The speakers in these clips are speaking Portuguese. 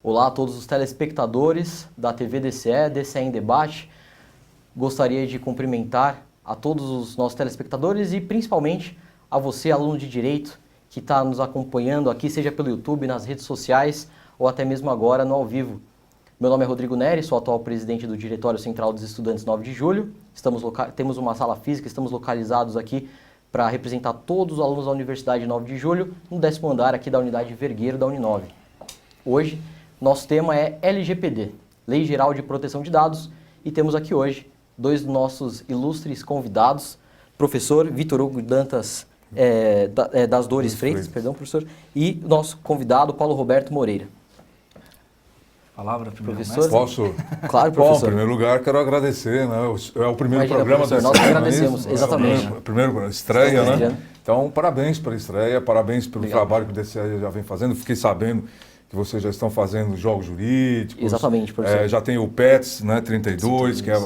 Olá a todos os telespectadores da TV DCE, DCE em Debate. Gostaria de cumprimentar a todos os nossos telespectadores e principalmente a você, aluno de Direito, que está nos acompanhando aqui, seja pelo YouTube, nas redes sociais ou até mesmo agora no ao vivo. Meu nome é Rodrigo Neri, sou atual presidente do Diretório Central dos Estudantes 9 de Julho. Temos uma sala física, estamos localizados aqui para representar todos os alunos da Universidade 9 de Julho, no 10º andar aqui da Unidade Vergueiro da Uninove. Hoje, nosso tema é LGPD, Lei Geral de Proteção de Dados, e temos aqui hoje dois dos nossos ilustres convidados, professor Vitor Hugo Dantas das Dores Freitas, perdão, professor, e nosso convidado Paulo Roberto Moreira. Palavra, primeiro, professor. Posso? Claro, professor. Bom, em primeiro lugar, quero agradecer, né? É o primeiro programa professor, nós agradecemos, exatamente. Primeiro estreia, né? Estreando. Então, parabéns pela estreia, parabéns pelo Obrigado. trabalho que o DCE já vem fazendo. Fiquei sabendo que vocês já estão fazendo jogos jurídicos. Exatamente, professor. Já tem o PETS, né, 32, que é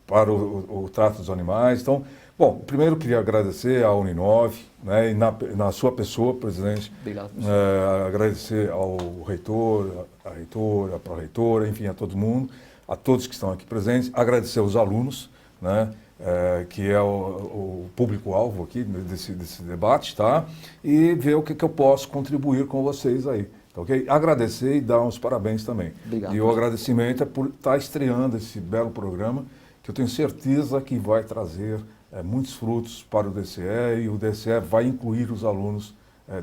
para o trato dos animais. Então, bom, primeiro queria agradecer à Uninove, né, e na sua pessoa, presidente. Obrigado, professor. Agradecer ao reitor, à reitora, à pró-reitora, enfim, a todo mundo, a todos que estão aqui presentes. Agradecer aos alunos, né, que é o público-alvo aqui desse debate, tá? E ver o que eu posso contribuir com vocês aí. Okay? Agradecer e dar uns parabéns também. Obrigado, e o agradecimento é por estar estreando esse belo programa, que eu tenho certeza que vai trazer muitos frutos para o DCE e o DCE vai incluir os alunos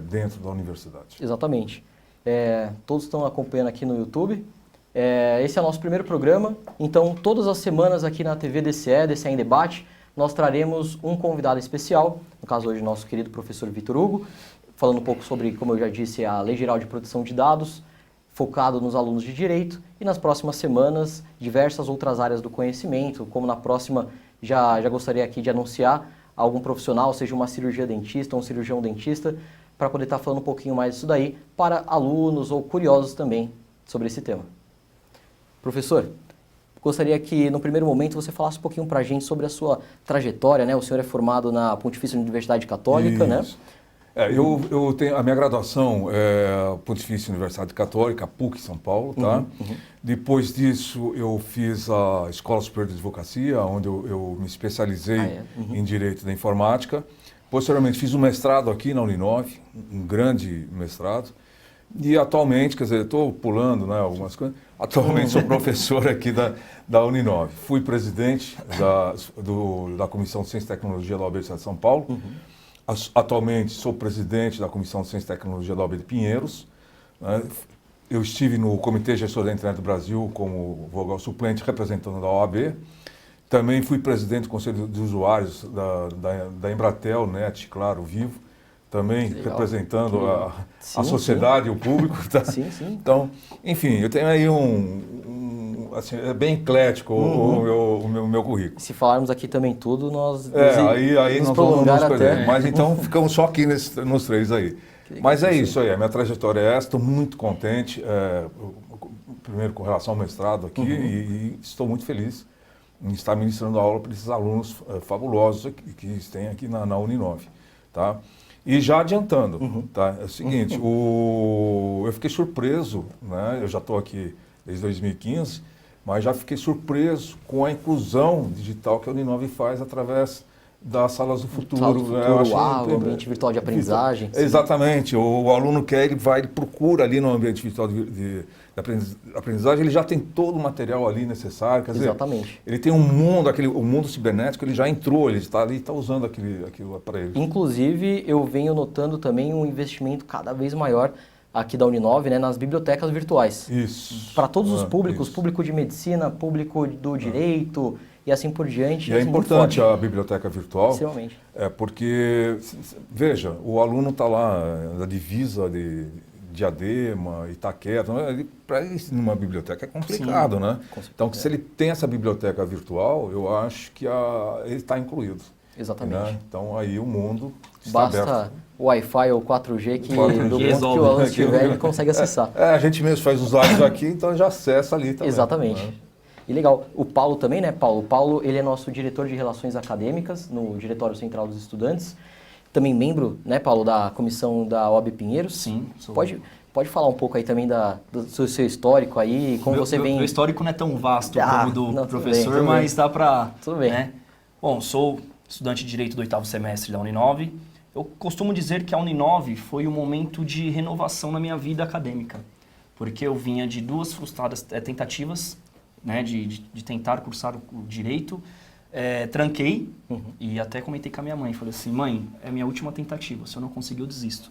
dentro da universidade. Exatamente. Todos estão acompanhando aqui no YouTube. Esse é o nosso primeiro programa, então todas as semanas aqui na TV DCE, DCE em Debate, nós traremos um convidado especial, no caso hoje nosso querido professor Vitor Hugo, falando um pouco sobre, como eu já disse, a Lei Geral de Proteção de Dados, focado nos alunos de Direito, e nas próximas semanas, diversas outras áreas do conhecimento, como na próxima, já gostaria aqui de anunciar algum profissional, seja uma cirurgia dentista, um cirurgião dentista, para poder estar falando um pouquinho mais disso daí, para alunos ou curiosos também sobre esse tema. Professor, gostaria que no primeiro momento você falasse um pouquinho para a gente sobre a sua trajetória, né? O senhor é formado na Pontifícia Universidade Católica, né? Eu tenho a minha graduação é Pontifícia Universidade Católica, PUC São Paulo, tá? Depois disso eu fiz a Escola Superior de Advocacia, onde eu me especializei em Direito da Informática. Posteriormente fiz um mestrado aqui na Uninove, um grande mestrado. E atualmente, quer dizer, estou pulando, né, algumas coisas, atualmente sou professor aqui da Uninove. Fui presidente da Comissão de Ciência e Tecnologia da OAB do Estado de São Paulo. Atualmente sou presidente da Comissão de Ciência e Tecnologia da OAB de Pinheiros. Né? Eu estive no Comitê Gestor da Internet do Brasil como vogal suplente representando da OAB. Também fui presidente do Conselho de Usuários da Embratel, NET, claro, Vivo. Também representando a sociedade e o público. Tá? Sim, sim. Então, enfim, eu tenho aí assim, é bem eclético o meu currículo. Se falarmos aqui também tudo, nós aí nos nós vamos prolongar nos perder. até... Mas então ficamos só aqui nos três aí. Mas é isso aí, a minha trajetória é essa, estou muito contente, primeiro com relação ao mestrado aqui, e estou muito feliz em estar ministrando aula para esses alunos fabulosos que têm aqui na Uninove, tá? E já adiantando, tá? É o seguinte, eu fiquei surpreso, né? Eu já estou aqui desde 2015, mas já fiquei surpreso com a inclusão digital que a Uninove faz através das salas do futuro. O ambiente virtual de aprendizagem. Exatamente. O aluno quer, ele procura ali no ambiente virtual de aprendizagem, ele já tem todo o material ali necessário. Quer dizer, exatamente. Ele tem um mundo, o mundo cibernético, ele já entrou, ele está ali, está usando aquilo aparelho. Inclusive, eu venho notando também um investimento cada vez maior aqui da Uninove, né, nas bibliotecas virtuais. Isso. Para todos os públicos, público de medicina, público do direito e assim por diante. E é importante a biblioteca virtual. Extremamente. Porque, veja, o aluno está lá na divisa de Diadema, Itaquera, para ir numa biblioteca é complicado, né? Então, se ele tem essa biblioteca virtual, eu acho que ele está incluído. Exatamente. Né? Então, aí o mundo está aberto. Basta o Wi-Fi ou 4G que, 4G. do ponto que o aluno estiver, ele consegue acessar. A gente mesmo faz usuários aqui, então já acessa ali também. Exatamente. Né? E legal, o Paulo também, né, Paulo? O Paulo, ele é nosso diretor de Relações Acadêmicas no Diretório Central dos Estudantes. Também membro, né, Paulo, da comissão da OAB Pinheiros. Sim, sou. Pode falar um pouco aí também do seu histórico aí, como você vem... Meu histórico não é tão vasto como do não, professor, tudo mas bem. dá para... Tudo bem. Né? Bom, sou estudante de Direito do 8º semestre da Uninove. Eu costumo dizer que a Uninove foi um momento de renovação na minha vida acadêmica, porque eu vinha de 2 frustradas tentativas, né, de tentar cursar o Direito, tranquei e até comentei com a minha mãe, falei assim, mãe, é a minha última tentativa, se eu não conseguir eu desisto.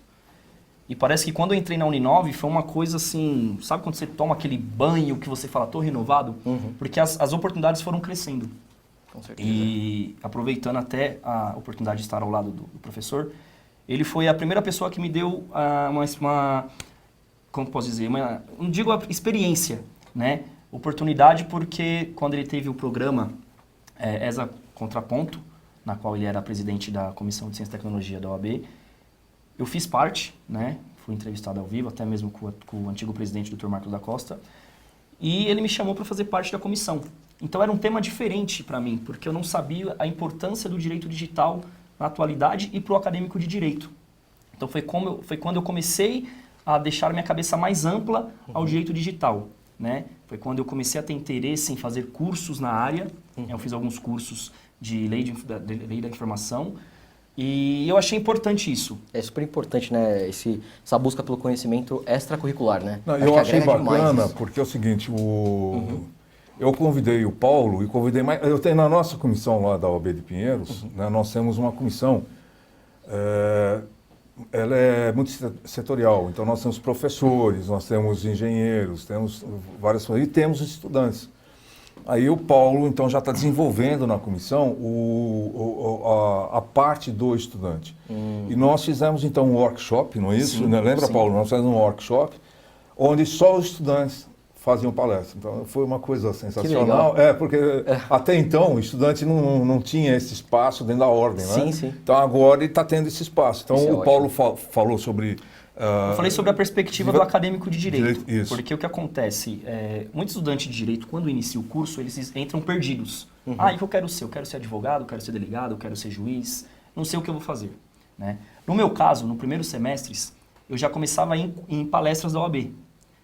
E parece que quando eu entrei na Uninove foi uma coisa assim, sabe quando você toma aquele banho que você fala, tô renovado? Porque as oportunidades foram crescendo. Com certeza. E aproveitando até a oportunidade de estar ao lado do professor, ele foi a primeira pessoa que me deu como posso dizer, não digo a experiência, né? Oportunidade porque quando ele teve o programa ESA Contraponto, na qual ele era presidente da Comissão de Ciência e Tecnologia da OAB, eu fiz parte, né? Fui entrevistado ao vivo, até mesmo com o antigo presidente, Dr. Marcos da Costa, e ele me chamou para fazer parte da comissão. Então era um tema diferente para mim, porque eu não sabia a importância do direito digital na atualidade e para o acadêmico de direito. Então foi quando eu comecei a deixar minha cabeça mais ampla ao direito digital, né? Foi quando eu comecei a ter interesse em fazer cursos na área. Eu fiz alguns cursos de lei da informação e eu achei importante isso. É super importante, né? Essa busca pelo conhecimento extracurricular, né? Não, Acho eu que achei agrega demais bacana, isso. porque é o seguinte, eu convidei o Paulo e convidei mais... Eu tenho na nossa comissão lá da OAB de Pinheiros, né, nós temos uma comissão, ela é multissetorial, então nós temos professores, nós temos engenheiros, temos várias coisas, e temos estudantes. Aí o Paulo, então, já está desenvolvendo na comissão a parte do estudante. E nós fizemos, então, um workshop, não é isso? Sim, Né? Lembra, sim. Paulo? Nós fizemos um workshop onde só os estudantes faziam palestra. Então, foi uma coisa sensacional. Porque até então o estudante não tinha esse espaço dentro da ordem, né? Sim, sim. Então, agora ele está tendo esse espaço. Então, Isso é o Paulo falou sobre... Eu falei sobre a perspectiva do acadêmico de direito, Isso. porque o que acontece, muitos estudantes de direito, quando iniciam o curso, eles entram perdidos. O que eu quero ser? Eu quero ser advogado, eu quero ser delegado, eu quero ser juiz, não sei o que eu vou fazer. Né? No meu caso, no primeiro semestre, eu já começava em palestras da OAB.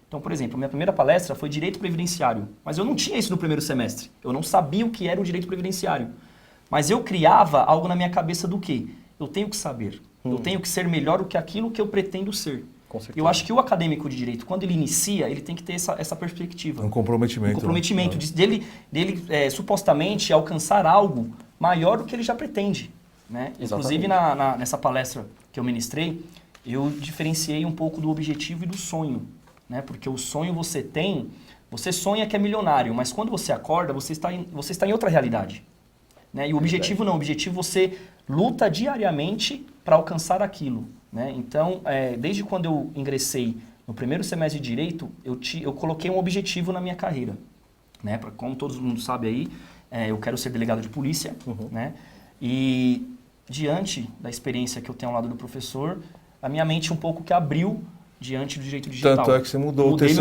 Então, por exemplo, a minha primeira palestra foi Direito Previdenciário, mas eu não tinha isso no primeiro semestre, eu não sabia o que era o Direito Previdenciário. Mas eu criava algo na minha cabeça do quê? Eu tenho que saber. Eu tenho que ser melhor do que aquilo que eu pretendo ser. Com certeza. Eu acho que o acadêmico de direito, quando ele inicia, ele tem que ter essa perspectiva. Um comprometimento. Um comprometimento Né? dele supostamente alcançar algo maior do que ele já pretende. Né? Inclusive, nessa palestra que eu ministrei, eu diferenciei um pouco do objetivo e do sonho. Né? Porque o sonho você sonha que é milionário, mas quando você acorda, você está em outra realidade. Né? E o objetivo não, o objetivo você luta diariamente para alcançar aquilo. Né? Então, desde quando eu ingressei no primeiro semestre de Direito, eu coloquei um objetivo na minha carreira. Né? Como todo mundo sabe aí, eu quero ser delegado de polícia. Né? E diante da experiência que eu tenho ao lado do professor, a minha mente um pouco que abriu diante do direito digital. Tanto é que você mudou Mudei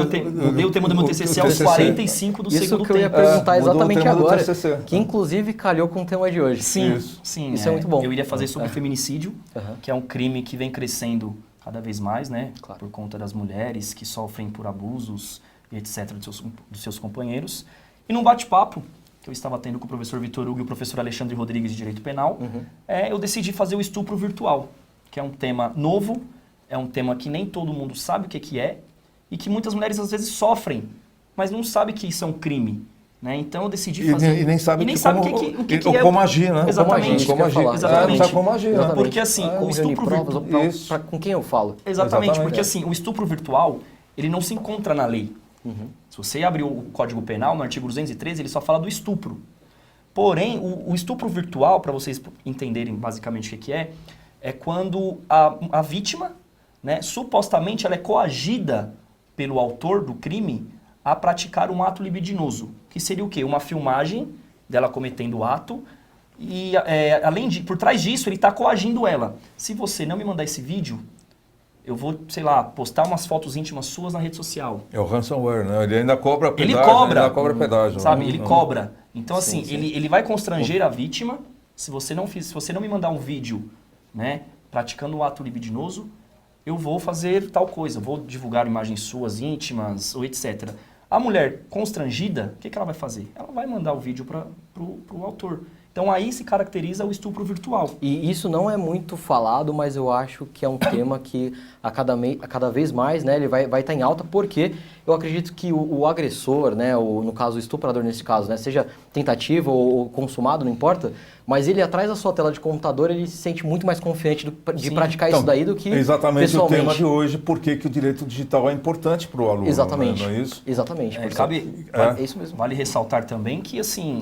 o tema do meu TCC aos 45 do segundo tempo. Isso que eu ia perguntar mudou o exatamente tema do agora, TCC. que inclusive calhou com o tema de hoje. Sim, Isso. sim. Isso é muito bom. Eu iria fazer sobre feminicídio, que é um crime que vem crescendo cada vez mais, né? Claro. Por conta das mulheres que sofrem por abusos e etc. dos seus companheiros. E num bate-papo que eu estava tendo com o professor Vitor Hugo e o professor Alexandre Rodrigues de Direito Penal, eu decidi fazer o estupro virtual, que é um tema novo, é um tema que nem todo mundo sabe o que é e que muitas mulheres às vezes sofrem, mas não sabem que isso é um crime. Né? Então eu decidi fazer... E nem sabe, o que é... como agir, né? Exatamente. Como agir. Exatamente. Não sabe como agir. Né? Porque assim, o estupro virtual... Com quem eu falo? Exatamente, porque assim, o estupro virtual, ele não se encontra na lei. Se você abrir o Código Penal, no artigo 213, ele só fala do estupro. Porém, o estupro virtual, para vocês entenderem basicamente o que é quando a vítima, né, supostamente ela é coagida pelo autor do crime a praticar um ato libidinoso, que seria o quê? Uma filmagem dela cometendo o ato e, por trás disso, ele está coagindo ela. Se você não me mandar esse vídeo, eu vou, sei lá, postar umas fotos íntimas suas na rede social. É o ransomware, né? Ele ainda cobra pedágio. Ele cobra. Ainda cobra pedágio. Sabe? Né? Ele cobra. Então, Sim, assim, sim. Ele vai constranger a vítima se você não me mandar um vídeo, né, praticando um ato libidinoso, eu vou fazer tal coisa, vou divulgar imagens suas íntimas ou etc. A mulher constrangida, o que ela vai fazer? Ela vai mandar o vídeo para o autor. Então aí se caracteriza o estupro virtual. E isso não é muito falado, mas eu acho que é um tema que a cada vez mais, né, ele vai estar em alta, porque eu acredito que o agressor, né, no caso o estuprador nesse caso, né, seja tentativa ou consumado, não importa, mas ele atrás da sua tela de computador, ele se sente muito mais confiante de praticar isso daí do que exatamente pessoalmente. o tema de hoje, por que o direito digital é importante para o aluno. Exatamente. Não é isso? Exatamente. É isso mesmo. Vale ressaltar também que, assim,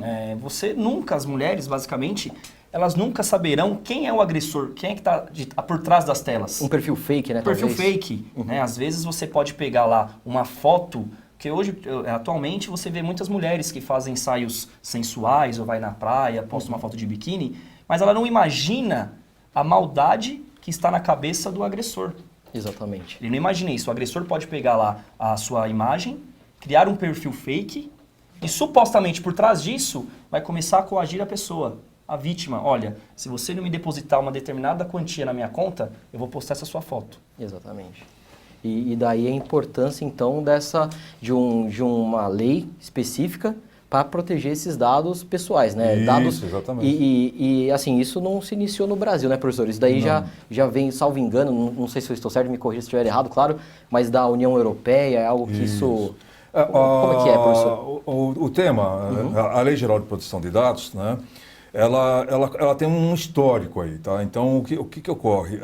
as mulheres, basicamente, elas nunca saberão quem é o agressor, quem é que está por trás das telas. Um perfil fake, né? Perfil talvez. fake, né? Às vezes você pode pegar lá uma foto, que hoje, atualmente, você vê muitas mulheres que fazem ensaios sensuais, ou vai na praia, posta uma foto de biquíni, mas ela não imagina a maldade que está na cabeça do agressor. Exatamente. Ele não imagina isso. O agressor pode pegar lá a sua imagem, criar um perfil fake, e supostamente por trás disso vai começar a coagir a pessoa, a vítima. Olha, se você não me depositar uma determinada quantia na minha conta, eu vou postar essa sua foto. Exatamente. E daí a importância, então, de uma lei específica para proteger esses dados pessoais, né? Isso, dados, exatamente. E, assim, isso não se iniciou no Brasil, né, professor? Isso daí já vem, salvo engano, não sei se eu estou certo, me corrija se estiver errado, claro, mas da União Europeia, é algo que isso... Como é que é, professor? O tema, a Lei Geral de Proteção de Dados, né? Ela tem um histórico aí, tá? Então, o que ocorre?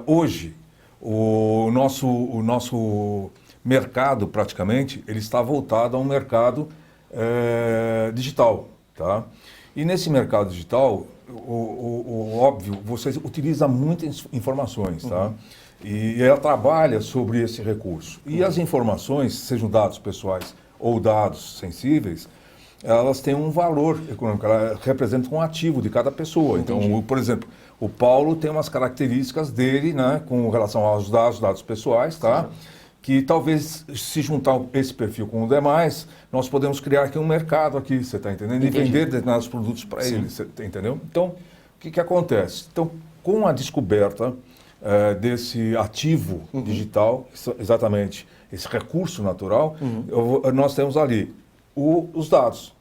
Hoje, o nosso mercado, praticamente, ele está voltado a um mercado digital, tá? E nesse mercado digital, óbvio, você utiliza muitas informações, tá? E ela trabalha sobre esse recurso. E as informações, sejam dados pessoais ou dados sensíveis, elas têm um valor econômico, elas representam um ativo de cada pessoa. Entendi. Então, por exemplo, o Paulo tem umas características dele, né, com relação aos dados pessoais, tá? Que talvez, se juntar esse perfil com o demais, nós podemos criar aqui um mercado aqui, você está entendendo? E vender determinados produtos para ele, você entendeu? Então, o que acontece? Então, com a descoberta desse ativo digital, exatamente esse recurso natural, nós temos ali os dados.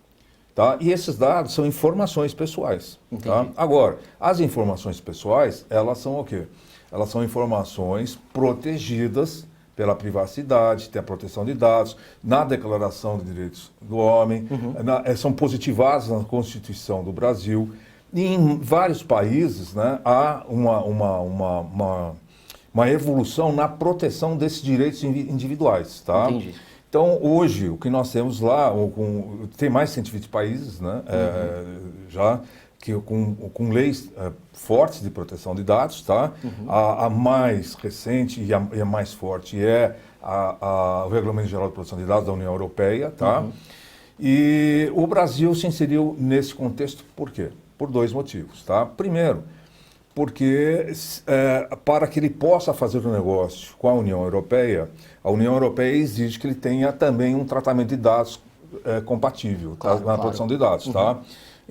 Tá? E esses dados são informações pessoais. Tá? Agora, as informações pessoais, elas são o quê? Elas são informações protegidas pela privacidade, tem a proteção de dados, na Declaração de Direitos do Homem, são positivadas na Constituição do Brasil. E em vários países, né, há uma evolução na proteção desses direitos individuais. Tá? Entendi. Então, hoje, o que nós temos lá, tem mais de 120 países, né, já que com leis fortes de proteção de dados, tá? A mais recente e a mais forte é o Regulamento Geral de Proteção de Dados da União Europeia, tá? E o Brasil se inseriu nesse contexto por quê? Por dois motivos, tá? Primeiro, porque para que ele possa fazer o negócio com a União Europeia exige que ele tenha também um tratamento de dados compatível, tá? Na proteção de dados, tá?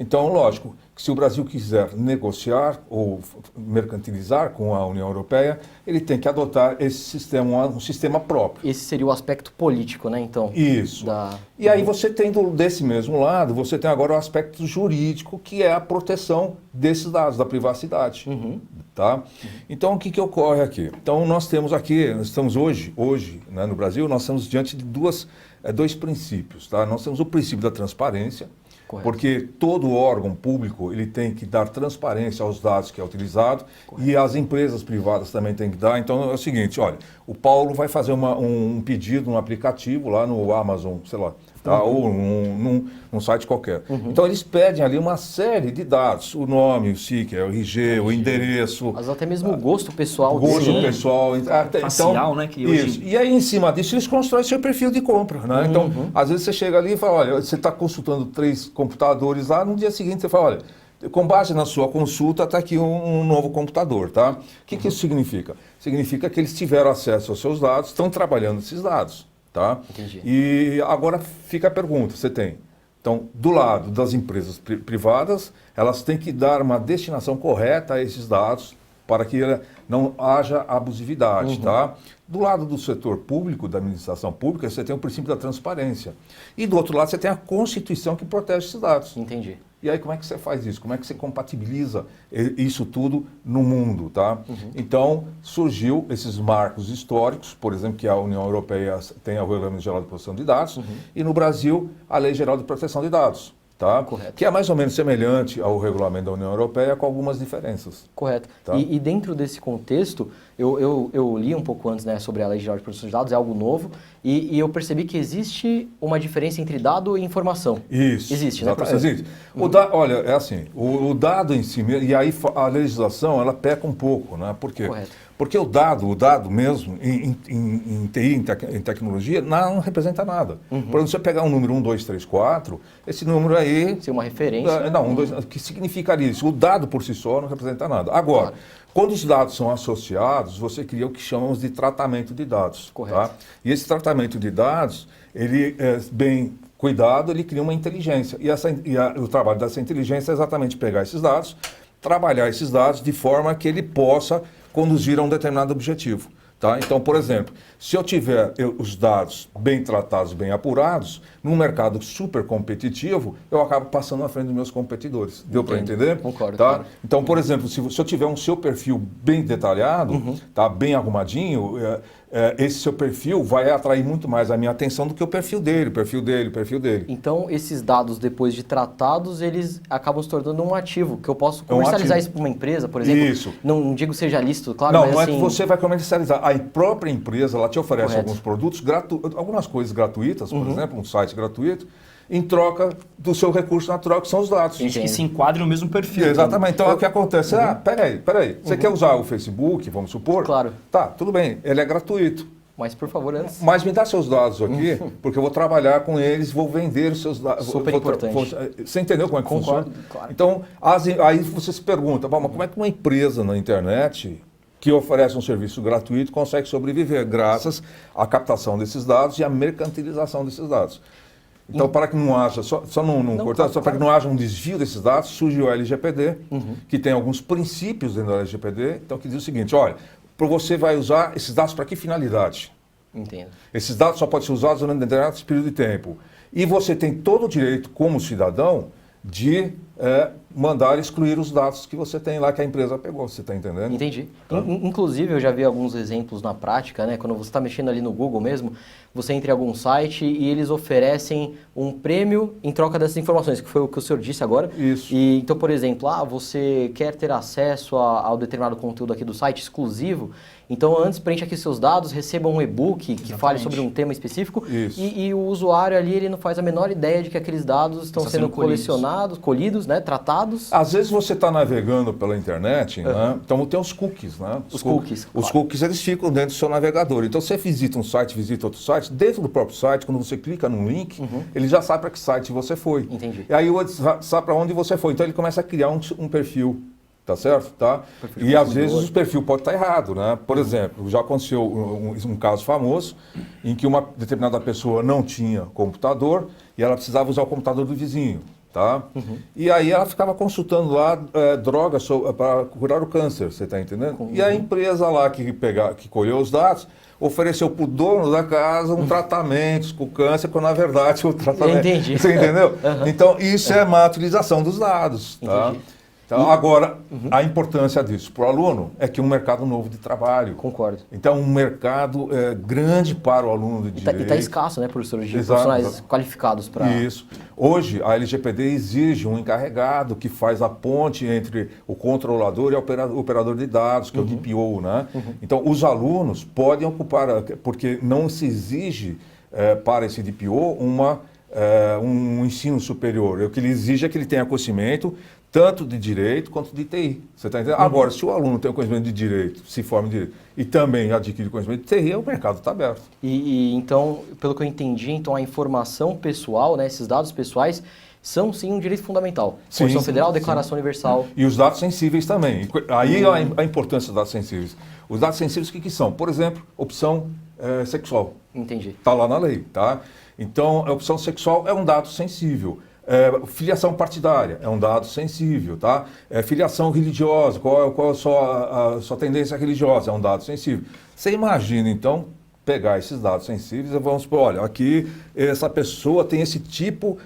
Então, lógico, que se o Brasil quiser negociar ou mercantilizar com a União Europeia, ele tem que adotar esse sistema, um sistema próprio. Esse seria o aspecto político, né, então? Isso. E aí você tem desse mesmo lado, você tem agora o aspecto jurídico, que é a proteção desses dados, da privacidade. Tá? Então, o que ocorre aqui? Então, nós estamos hoje, né, no Brasil, nós estamos diante de dois princípios. Tá? Nós temos o princípio da transparência, correto, porque todo órgão público ele tem que dar transparência aos dados que é utilizado, correto, e as empresas privadas também têm que dar. Então é o seguinte, olha, o Paulo vai fazer um pedido, um aplicativo lá no Amazon, sei lá, tá? Ou num site qualquer. Então eles pedem ali uma série de dados, o nome, o SIC, o RG, o endereço. Mas até mesmo o gosto pessoal. O gosto pessoal. Facial, então, né? Que isso. hoje... E aí em cima disso eles constroem seu perfil de compra. Né? Então, às vezes você chega ali e fala, olha, você está consultando 3 computadores lá, no dia seguinte você fala, olha, com base na sua consulta está aqui um novo computador, tá? O que isso significa? Significa que eles tiveram acesso aos seus dados, estão trabalhando esses dados. Tá? Entendi. E agora fica a pergunta, você tem. Então, do lado das empresas privadas, elas têm que dar uma destinação correta a esses dados para que não haja abusividade, tá? Do lado do setor público, da administração pública, você tem o princípio da transparência. E do outro lado, você tem a Constituição que protege esses dados. Entendi. E aí, como é que você faz isso? Como é que você compatibiliza isso tudo no mundo, tá? Então, surgiu esses marcos históricos, por exemplo, que a União Europeia tem o Regulamento Geral de Proteção de Dados, e no Brasil, a Lei Geral de Proteção de Dados. Tá? Correto. Que é mais ou menos semelhante ao regulamento da União Europeia, com algumas diferenças. Correto. Tá? E dentro desse contexto, eu li um pouco antes, né, sobre a Lei Geral de Proteção de Dados, é algo novo, e eu percebi que existe uma diferença entre dado e informação. Isso. Existe, né, professor? Existe. Olha, é assim, o dado em si mesmo, e aí a legislação, ela peca um pouco, né? Por quê? Correto. Porque o dado mesmo, em TI, em tecnologia, não representa nada. Por exemplo, você pegar um número 1, 2, 3, 4, esse número aí... Ser uma referência. Não, 1, 2, o que significaria isso? O dado por si só não representa nada. Agora, quando os dados são associados, você cria o que chamamos de tratamento de dados. Correto. Tá? E esse tratamento de dados, ele é bem cuidado, ele cria uma inteligência. O trabalho dessa inteligência é exatamente pegar esses dados, trabalhar esses dados de forma que ele possa conduzir a um determinado objetivo. Tá? Então, por exemplo, se eu tiver os dados bem tratados, bem apurados, num mercado super competitivo, eu acabo passando à frente dos meus competidores. Deu para entender? Concordo. Tá? Claro. Então, por exemplo, se eu tiver um seu perfil bem detalhado, tá, bem arrumadinho, esse seu perfil vai atrair muito mais a minha atenção do que o perfil dele. Então, esses dados, depois de tratados, eles acabam se tornando um ativo, que eu posso comercializar isso para uma empresa, por exemplo. Isso. Não digo seja lícito, claro, Não, mas não assim... é que você vai comercializar. A própria empresa, ela te oferece Correto. alguns produtos, algumas coisas gratuitas, por exemplo, um site gratuito, em troca do seu recurso natural, que são os dados. Que se enquadre no mesmo perfil. Exatamente. Então, o que acontece? Peraí. Você quer usar o Facebook, vamos supor? Claro. Tá, tudo bem. Ele é gratuito. Mas, por favor, antes... Mas me dá seus dados aqui, porque eu vou trabalhar com eles, vou vender os seus dados. Super importante. Você entendeu como é que Concordo, funciona? claro. Então, aí você se pergunta, mas como é que uma empresa na internet que oferece um serviço gratuito consegue sobreviver graças à captação desses dados e à mercantilização desses dados? Então, para que não haja, para que não haja um desvio desses dados, surge o LGPD, que tem alguns princípios dentro do LGPD, então que diz o seguinte, olha, você vai usar esses dados para que finalidade? Entendo. Esses dados só podem ser usados durante um determinado período de tempo. E você tem todo o direito, como cidadão, de mandar excluir os dados que você tem lá, que a empresa pegou, você está entendendo? Entendi. Inclusive, eu já vi alguns exemplos na prática, né? Quando você está mexendo ali no Google mesmo, você entra em algum site e eles oferecem um prêmio em troca dessas informações, que foi o que o senhor disse agora. Isso. E, então, por exemplo, você quer ter acesso ao determinado conteúdo aqui do site exclusivo, então antes preencha aqui seus dados, receba um e-book que fale sobre um tema específico e o usuário ali ele não faz a menor ideia de que aqueles dados estão sendo colecionados, colhidos, né, tratados. Às vezes você está navegando pela internet, né? Então tem os cookies, né? Os cookies. Os cookies eles ficam dentro do seu navegador. Então você visita um site, visita outro site, dentro do próprio site, quando você clica num link, ele já sabe para que site você foi. Entendi. E aí sabe para onde você foi. Então ele começa a criar um perfil. Tá certo? Tá? E às vezes o perfil pode estar errado, né? Por exemplo, já aconteceu um caso famoso em que uma determinada pessoa não tinha computador e ela precisava usar o computador do vizinho, tá? E aí ela ficava consultando lá drogas para curar o câncer, você está entendendo? E a empresa lá que colheu os dados ofereceu para o dono da casa um tratamento com câncer, quando na verdade o tratamento... Entendi. Você entendeu? Então isso é má utilização dos dados, tá? Entendi. Então, agora, a importância disso para o aluno é que é um mercado novo de trabalho. Concordo. Então, um mercado grande para o aluno de direito. E está escasso, né, professor, de profissionais qualificados para... Isso. Hoje, a LGPD exige um encarregado que faz a ponte entre o controlador e o operador de dados, que é o DPO, né? Então, os alunos podem ocupar, porque não se exige para esse DPO um ensino superior. O que ele exige é que ele tenha conhecimento tanto de direito quanto de TI. Você está entendendo? Agora, se o aluno tem o conhecimento de direito, se forma em direito, e também adquire conhecimento de TI, o mercado está aberto. Então, pelo que eu entendi, então a informação pessoal, né, esses dados pessoais, são sim um direito fundamental. Constituição Federal, Declaração Universal. E os dados sensíveis também. Aí a importância dos dados sensíveis. Os dados sensíveis, o que são? Por exemplo, opção sexual. Entendi. Está lá na lei, tá? Então, a opção sexual é um dado sensível. Filiação partidária é um dado sensível, tá? Filiação religiosa, qual a sua tendência religiosa, é um dado sensível. Você imagina, então, pegar esses dados sensíveis e vamos supor, olha, aqui essa pessoa tem esse tipo,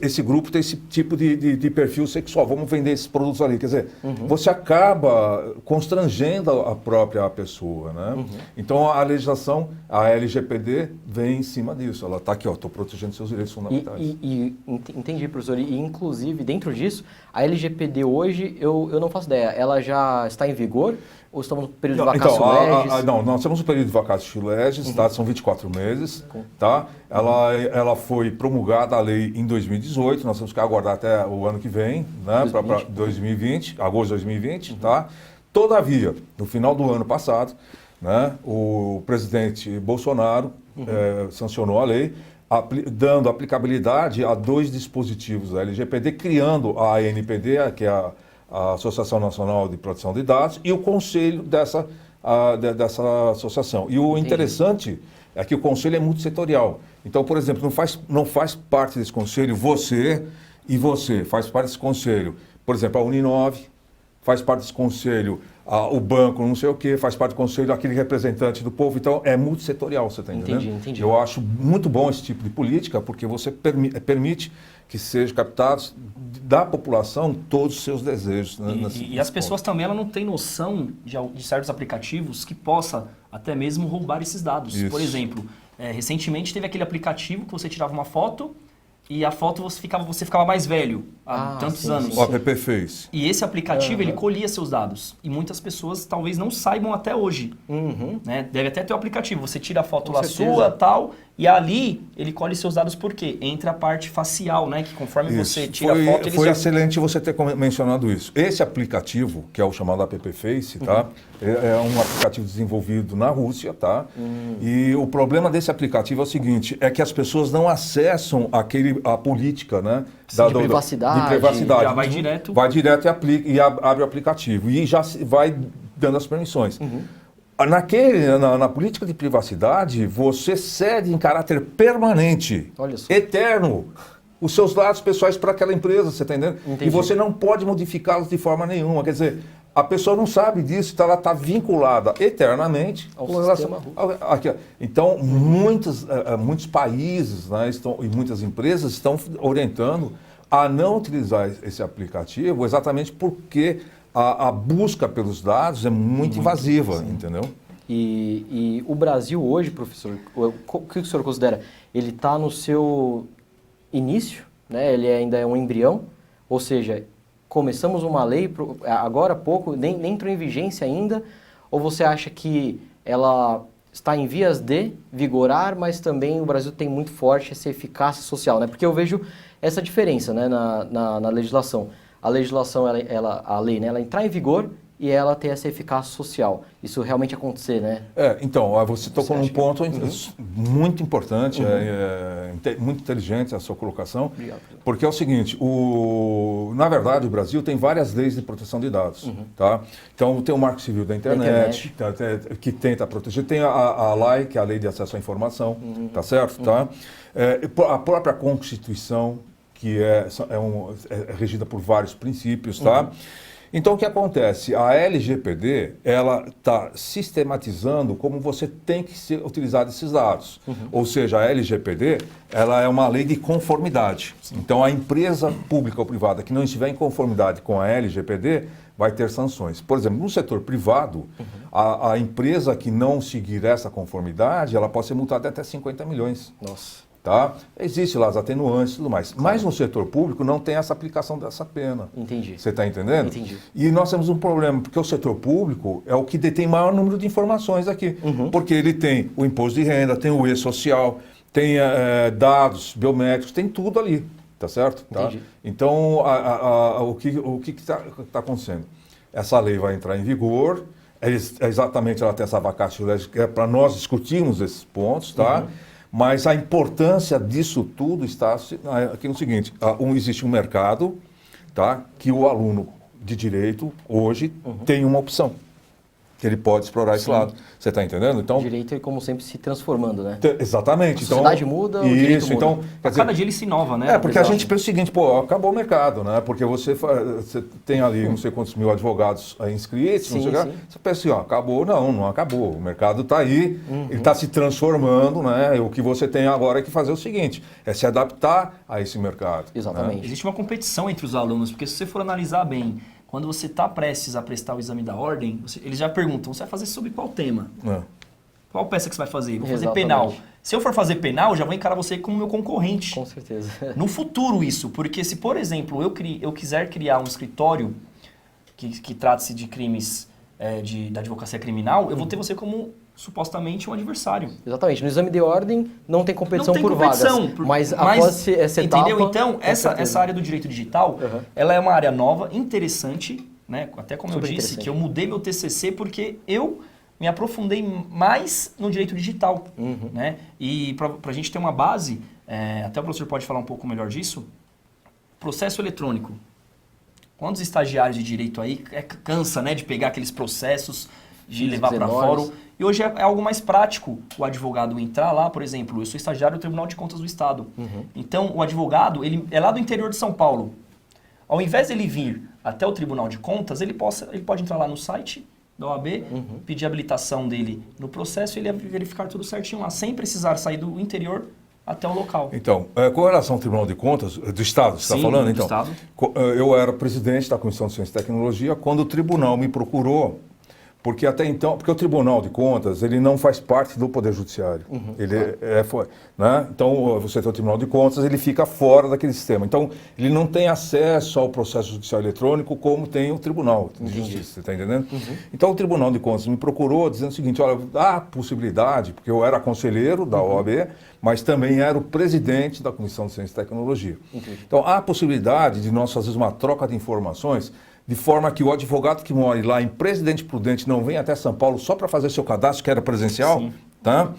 esse grupo tem esse tipo de perfil sexual, vamos vender esses produtos ali. Quer dizer, você acaba constrangendo a própria pessoa, né? Então a legislação, a LGPD, vem em cima disso. Ela está aqui, estou protegendo seus direitos fundamentais. Entendi, professor. E inclusive, dentro disso, a LGPD hoje, eu não faço ideia, ela já está em vigor? Ou estamos no período de vacatio legis? Não, nós estamos no período de vacatio legis, tá? São 24 meses, tá? Ela foi promulgada a lei em 2018, nós temos que aguardar até o ano que vem, né? Para 2020, agosto de 2020, tá? Todavia, no final do ano passado, né? O presidente Bolsonaro sancionou a lei, dando aplicabilidade a 2 dispositivos da LGPD, criando a ANPD, que é a Associação Nacional de Proteção de Dados, e o conselho dessa associação. E o interessante é que o conselho é multissetorial. Então, por exemplo, não faz parte desse conselho você e você, faz parte desse conselho. Por exemplo, a Uninove faz parte desse conselho, o banco não sei o quê, faz parte do conselho aquele representante do povo. Então, é multissetorial, você está entendendo? Entendi. Eu acho muito bom esse tipo de política, porque você permite que sejam captados da população todos os seus desejos. Né, e as pessoas também não têm noção de certos aplicativos que possa até mesmo roubar esses dados. Isso. Por exemplo, recentemente teve aquele aplicativo que você tirava uma foto e a foto você ficava mais velho há tantos anos. O app fez. E esse aplicativo, ele colhia seus dados. E muitas pessoas talvez não saibam até hoje. Né? Deve até ter o aplicativo. Você tira a foto lá sua, tal, e ali ele colhe seus dados por quê? Entra a parte facial, né? Que conforme você tira a foto... Foi excelente você ter mencionado isso. Esse aplicativo, que é o chamado app Face, tá? É um aplicativo desenvolvido na Rússia, tá? E o problema desse aplicativo é o seguinte, é que as pessoas não acessam a política, né? De privacidade. Já vai direto. Vai direto e abre o aplicativo. E já vai dando as permissões. Na política de privacidade, você cede em caráter permanente, eterno, os seus dados pessoais para aquela empresa, você está entendendo? Entendi. E você não pode modificá-los de forma nenhuma. Quer dizer, a pessoa não sabe disso, então ela está vinculada eternamente ao com sistema. Então, muitos países, né, e muitas empresas estão orientando a não utilizar esse aplicativo exatamente porque a busca pelos dados é muito invasiva, entendeu? E o Brasil hoje, professor, o que o senhor considera? Ele está no seu início, né? Ele ainda é um embrião, ou seja, começamos uma lei agora há pouco, nem entrou em vigência ainda, ou você acha que ela está em vias de vigorar, mas também o Brasil tem muito forte essa eficácia social, né? Porque eu vejo essa diferença, né, na legislação. A legislação, a lei, né, ela entrar em vigor e ela ter essa eficácia social. Isso realmente acontecer, né? Então, você tocou num ponto muito importante, muito inteligente a sua colocação. Obrigado. Porque é o seguinte, na verdade o Brasil tem várias leis de proteção de dados. Tá? Então tem o Marco Civil da Internet. Que tenta proteger, tem a LAI, que é a Lei de Acesso à Informação, tá certo? Tá? A própria Constituição, que é regida por vários princípios, tá? Então, o que acontece? A LGPD, ela está sistematizando como você tem que utilizar esses dados. Ou seja, a LGPD, ela é uma lei de conformidade. Então, a empresa pública ou privada que não estiver em conformidade com a LGPD vai ter sanções. Por exemplo, no setor privado, a empresa que não seguir essa conformidade, ela pode ser multada até 50 milhões. Nossa. Tá? Existe lá as atenuantes e tudo mais. Mas no setor público não tem essa aplicação dessa pena. Entendi. Você está entendendo? Entendi. E nós temos um problema, porque o setor público é o que detém maior número de informações aqui. Porque ele tem o imposto de renda, tem o e-social, tem dados biométricos, tem tudo ali. Tá certo? Entendi. Tá? Então, o que está acontecendo? Essa lei vai entrar em vigor, exatamente ela tem essa vacatio legis, que é para nós discutirmos esses pontos, tá? Mas a importância disso tudo está aqui no seguinte, existe um mercado, tá, que o aluno de direito hoje tem uma opção. que ele pode explorar esse lado. Você está entendendo? Então, O direito é, como sempre, se transformando, né? exatamente. A sociedade muda, o direito muda. Então, quer dizer, Cada dia ele se inova, né? porque a gente pensa o seguinte, pô, acabou o mercado, né? Porque você tem ali não sei quantos mil advogados inscritos, Sim, não sei o que. sim. Você pensa assim, ó, acabou, não acabou. O mercado está aí, ele está se transformando, né? O que você tem agora é que fazer o seguinte, é se adaptar a esse mercado. Exatamente. Existe uma competição entre os alunos, porque se você for analisar bem, quando você está prestes a prestar o exame da ordem, eles já perguntam, você vai fazer sobre qual tema? Né? Qual peça que você vai fazer? Vou fazer Exatamente. penal. Se eu for fazer penal, eu já vou encarar você como meu concorrente. Com certeza. No futuro isso, porque se, por exemplo, eu quiser criar um escritório que trate-se de crimes da advocacia criminal, eu vou ter você como supostamente um adversário. Exatamente. No exame de ordem não tem competição Não tem por competição, vagas. Mas após essa etapa... entendeu? Então, com essa certeza. área do direito digital, ela é uma área nova, interessante, né? Até como Super eu disse, interessante. que eu mudei meu TCC porque eu me aprofundei mais no direito digital, né? E para a gente ter uma base, até o professor pode falar um pouco melhor disso, processo eletrônico. Quantos estagiários de direito aí cansa, né, de pegar aqueles processos, de levar para fórum? E hoje é algo mais prático o advogado entrar lá, por exemplo, eu sou estagiário do Tribunal de Contas do Estado. Então, o advogado, ele é lá do interior de São Paulo. Ao invés dele vir até o Tribunal de Contas, ele pode entrar lá no site da OAB, pedir a habilitação dele no processo e ele verificar tudo certinho lá, sem precisar sair do interior até o local. Então, com relação ao Tribunal de Contas, do Estado, você está falando? do Então, Estado. Eu era presidente da Comissão de Ciência e Tecnologia quando o tribunal me procurou, porque até então, porque o Tribunal de Contas, ele não faz parte do Poder Judiciário. Ele né? Então, você tem o Tribunal de Contas, ele fica fora daquele sistema. Então, ele não tem acesso ao processo judicial eletrônico como tem o Tribunal de Justiça, você está entendendo? Então, o Tribunal de Contas me procurou dizendo o seguinte, olha, há possibilidade, porque eu era conselheiro da OAB, mas também era o presidente da Comissão de Ciência e Tecnologia. Então, há a possibilidade de nós fazermos uma troca de informações de forma que o advogado que mora lá em Presidente Prudente não venha até São Paulo só para fazer seu cadastro, que era presencial, tá?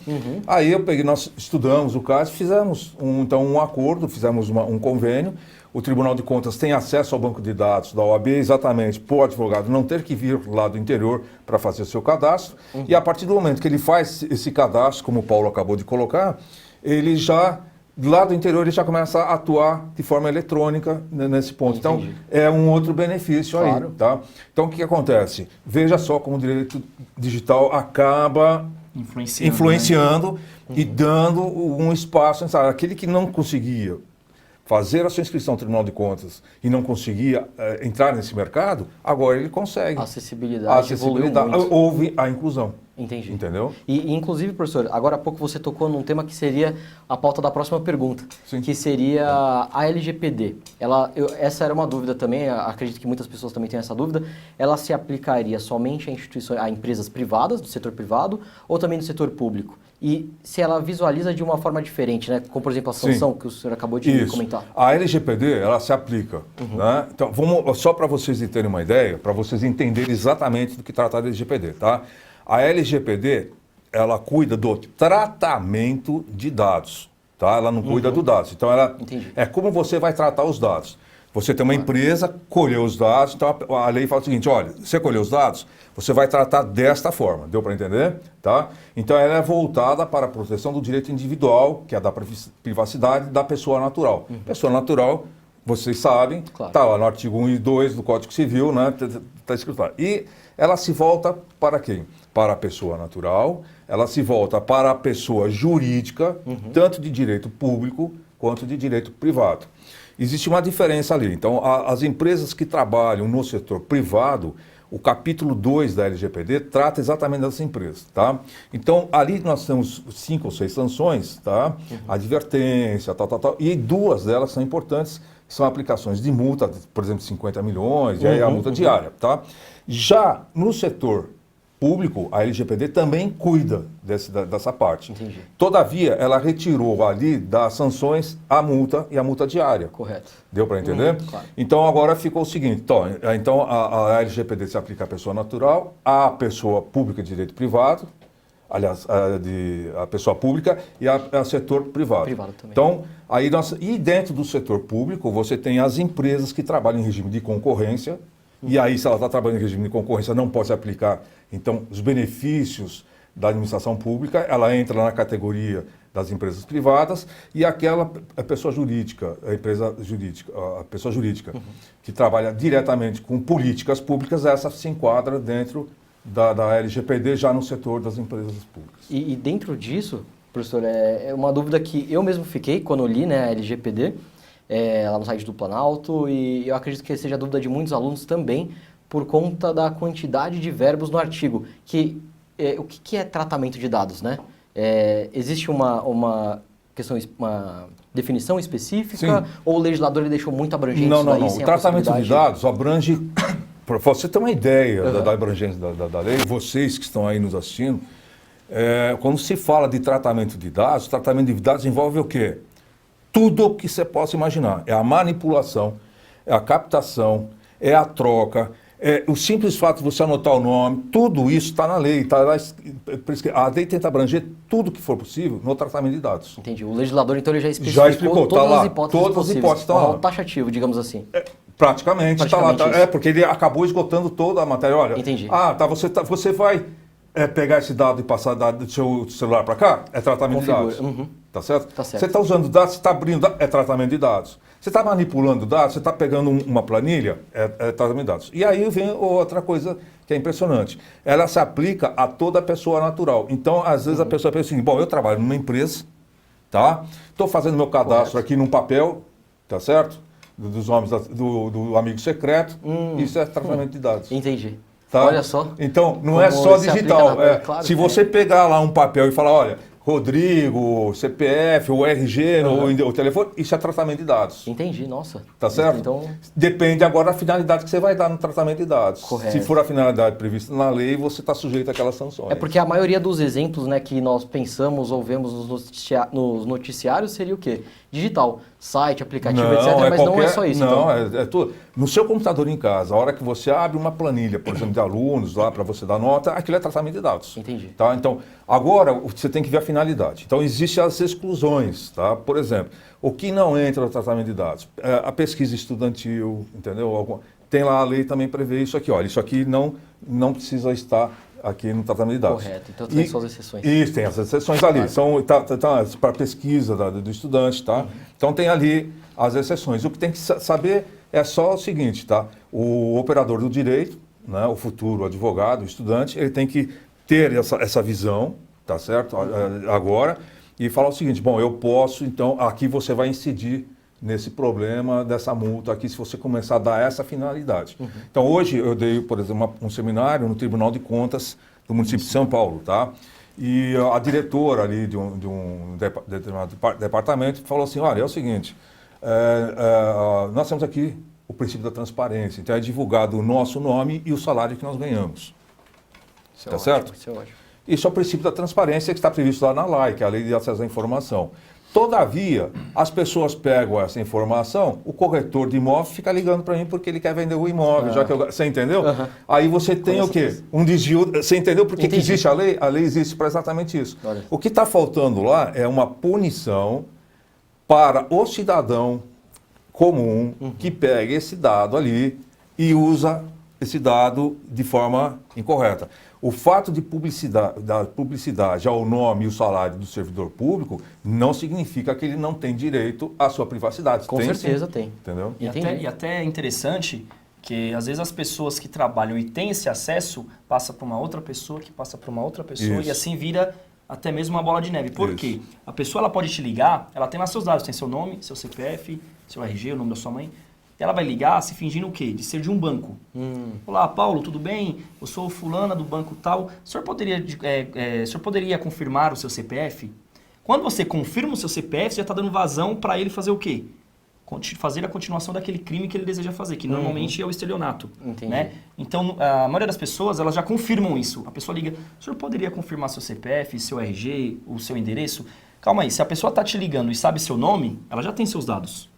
Aí nós estudamos o caso, fizemos um acordo, fizemos um convênio. O Tribunal de Contas tem acesso ao banco de dados da OAB exatamente para o advogado não ter que vir lá do interior para fazer seu cadastro. E a partir do momento que ele faz esse cadastro, como o Paulo acabou de colocar, ele já... Lá do interior ele já começa a atuar de forma eletrônica nesse ponto. Entendi. Então, é um outro benefício Claro. aí, tá? Então, o que acontece? Veja só como o direito digital acaba influenciando e dando um espaço. Sabe? Aquele que não conseguia fazer a sua inscrição no Tribunal de Contas e não conseguia entrar nesse mercado, agora ele consegue. A acessibilidade evoluiu muito. Houve a inclusão. Entendi. Entendeu? E, inclusive, professor, agora há pouco você tocou num tema que seria a pauta da próxima pergunta, Sim. que seria a LGPD. Essa era uma dúvida também, acredito que muitas pessoas também têm essa dúvida. Ela se aplicaria somente a empresas privadas, do setor privado, ou também do setor público? E se ela visualiza de uma forma diferente, né? Como, por exemplo, a sanção que o senhor acabou de comentar. A LGPD, ela se aplica. Né? Então, só para vocês terem uma ideia, para vocês entenderem exatamente do que trata a LGPD, tá? A LGPD, ela cuida do tratamento de dados, tá? Ela não cuida do dados. Então, é como você vai tratar os dados. Você tem uma empresa, colheu os dados, então a lei fala o seguinte, olha, você colheu os dados, você vai tratar desta forma, deu para entender? Tá? Então, ela é voltada para a proteção do direito individual, que é da privacidade da pessoa natural. Pessoa natural, vocês sabem, está lá no artigo 1 e 2 do Código Civil, né? Está escrito lá. E ela se volta para quem? Para a pessoa natural, ela se volta para a pessoa jurídica, tanto de direito público quanto de direito privado. Existe uma diferença ali. Então, as empresas que trabalham no setor privado, o capítulo 2 da LGPD trata exatamente dessas empresas, tá? Então, ali nós temos 5 ou 6 sanções, tá? Advertência, tal, e 2 delas são importantes, que são aplicações de multa, por exemplo, 50 milhões, e aí a multa diária, tá? Já no setor público, a LGPD também cuida dessa parte. Entendi. Todavia, ela retirou ali das sanções a multa e a multa diária. Correto. Deu para entender? Claro. Então, agora ficou o seguinte. Então, a LGPD se aplica à pessoa natural, à pessoa pública de direito privado, aliás, a pessoa pública e ao setor privado. Privado também. Então, e dentro do setor público, você tem as empresas que trabalham em regime de concorrência, E aí, se ela está trabalhando em regime de concorrência, não pode se aplicar. Então, os benefícios da administração pública, ela entra na categoria das empresas privadas e aquela pessoa jurídica, a pessoa jurídica que trabalha diretamente com políticas públicas, essa se enquadra dentro da LGPD já no setor das empresas públicas. E dentro disso, professor, é uma dúvida que eu mesmo fiquei quando eu li, né, a LGPD, lá no site do Planalto, e eu acredito que seja a dúvida de muitos alunos também, por conta da quantidade de verbos no artigo. O que é tratamento de dados, né? Existe uma definição específica? Sim. Ou o legislador ele deixou muito abrangente Não. isso daí, O sem a tratamento de possibilidade? dados abrange, para você ter uma ideia da abrangência da lei, vocês que estão aí nos assistindo, quando se fala de tratamento de dados envolve o quê? Tudo o que você possa imaginar. É a manipulação, é a captação, é a troca, o simples fato de você anotar o nome, tudo isso está na lei. A lei tenta abranger tudo que for possível no tratamento de dados. Entendi. O legislador, então, ele já Já explicou, todas tá lá, as hipóteses todas as possíveis. hipóteses estão lá. Um taxativo, digamos assim. Praticamente está lá. isso. Porque ele acabou esgotando toda a matéria. Olha, Entendi. Você vai pegar esse dado e passar do seu celular para cá? É tratamento Configura. de dados. Tá certo? Tá certo. Você está usando dados, você está abrindo dados, é tratamento de dados. Você está manipulando dados, você está pegando uma planilha, é tratamento de dados. E aí vem outra coisa que é impressionante. Ela se aplica a toda pessoa natural. Então, às vezes, a pessoa pensa assim, bom, eu trabalho numa empresa, tá? Estou fazendo meu cadastro aqui num papel, tá certo? Dos nomes do amigo secreto. Isso é tratamento de dados. Entendi. Tá? Olha só. Então, não Como é só se aplica digital. claro, se você pegar lá um papel e falar, olha, Rodrigo, CPF, ou RG, o telefone, isso é tratamento de dados. Entendi, nossa. Tá certo? Então, Depende agora da finalidade que você vai dar no tratamento de dados. Correto. Se for a finalidade prevista na lei, você está sujeito àquelas sanções. é porque a maioria dos exemplos, né, que nós pensamos ou vemos nos noticiários seria o quê? Digital. Site, aplicativo, etc. Mas não é só isso. Não, então. é tudo. No seu computador em casa, a hora que você abre uma planilha, por exemplo, de alunos lá para você dar nota, aquilo é tratamento de dados. Entendi. Tá? Então, agora você tem que ver a finalidade. Então, existem as exclusões. Tá? Por exemplo, o que não entra no tratamento de dados? A pesquisa estudantil, entendeu? Tem lá a lei também prevê isso aqui. Olha, isso aqui não precisa estar aqui no tratamento de dados. Correto. Então tem suas exceções. Isso, tem as exceções ali. Claro. São para pesquisa do estudante, tá? Então tem ali as exceções. O que tem que saber é só o seguinte, tá? O operador do direito, né, o futuro advogado, o estudante, ele tem que ter essa visão, tá certo? Agora, e falar o seguinte, bom, eu posso, então, aqui você vai incidir nesse problema dessa multa aqui, se você começar a dar essa finalidade. Então, hoje eu dei, por exemplo, um seminário no Tribunal de Contas do município de São Paulo, tá? E a diretora ali de um determinado departamento falou assim, olha, é o seguinte, nós temos aqui o princípio da transparência, então é divulgado o nosso nome e o salário que nós ganhamos. Isso é Tá ótimo, certo? Isso é ótimo. Isso é o princípio da transparência que está previsto lá na LAI, que é a Lei de Acesso à Informação. Todavia, as pessoas pegam essa informação, o corretor de imóvel fica ligando para mim porque ele quer vender o imóvel, já que você entendeu? Aí você tem o quê? Um desvio. Você entendeu por que existe a lei? A lei existe para exatamente isso. Olha. O que está faltando lá é uma punição para o cidadão comum que pega esse dado ali e usa esse dado de forma incorreta. O fato de da publicidade ao nome e o salário do servidor público não significa que ele não tem direito à sua privacidade. Com certeza tem. Entendeu? E até é interessante que às vezes as pessoas que trabalham e têm esse acesso passa para uma outra pessoa, que passa para uma outra pessoa Isso. e assim vira até mesmo uma bola de neve. Por Isso. quê? A pessoa ela pode te ligar, ela tem lá seus dados, tem seu nome, seu CPF, seu RG, o nome da sua mãe. Ela vai ligar se fingindo o quê? De ser de um banco. Olá, Paulo, tudo bem? Eu sou fulana do banco tal. O senhor poderia confirmar o seu CPF? Quando você confirma o seu CPF, você já está dando vazão para ele fazer o quê? Fazer a continuação daquele crime que ele deseja fazer, que normalmente é o estelionato. Entendi. Né? Então, a maioria das pessoas, elas já confirmam isso. A pessoa liga, o senhor poderia confirmar seu CPF, seu RG, o seu endereço? Calma aí, se a pessoa está te ligando e sabe seu nome, ela já tem seus dados.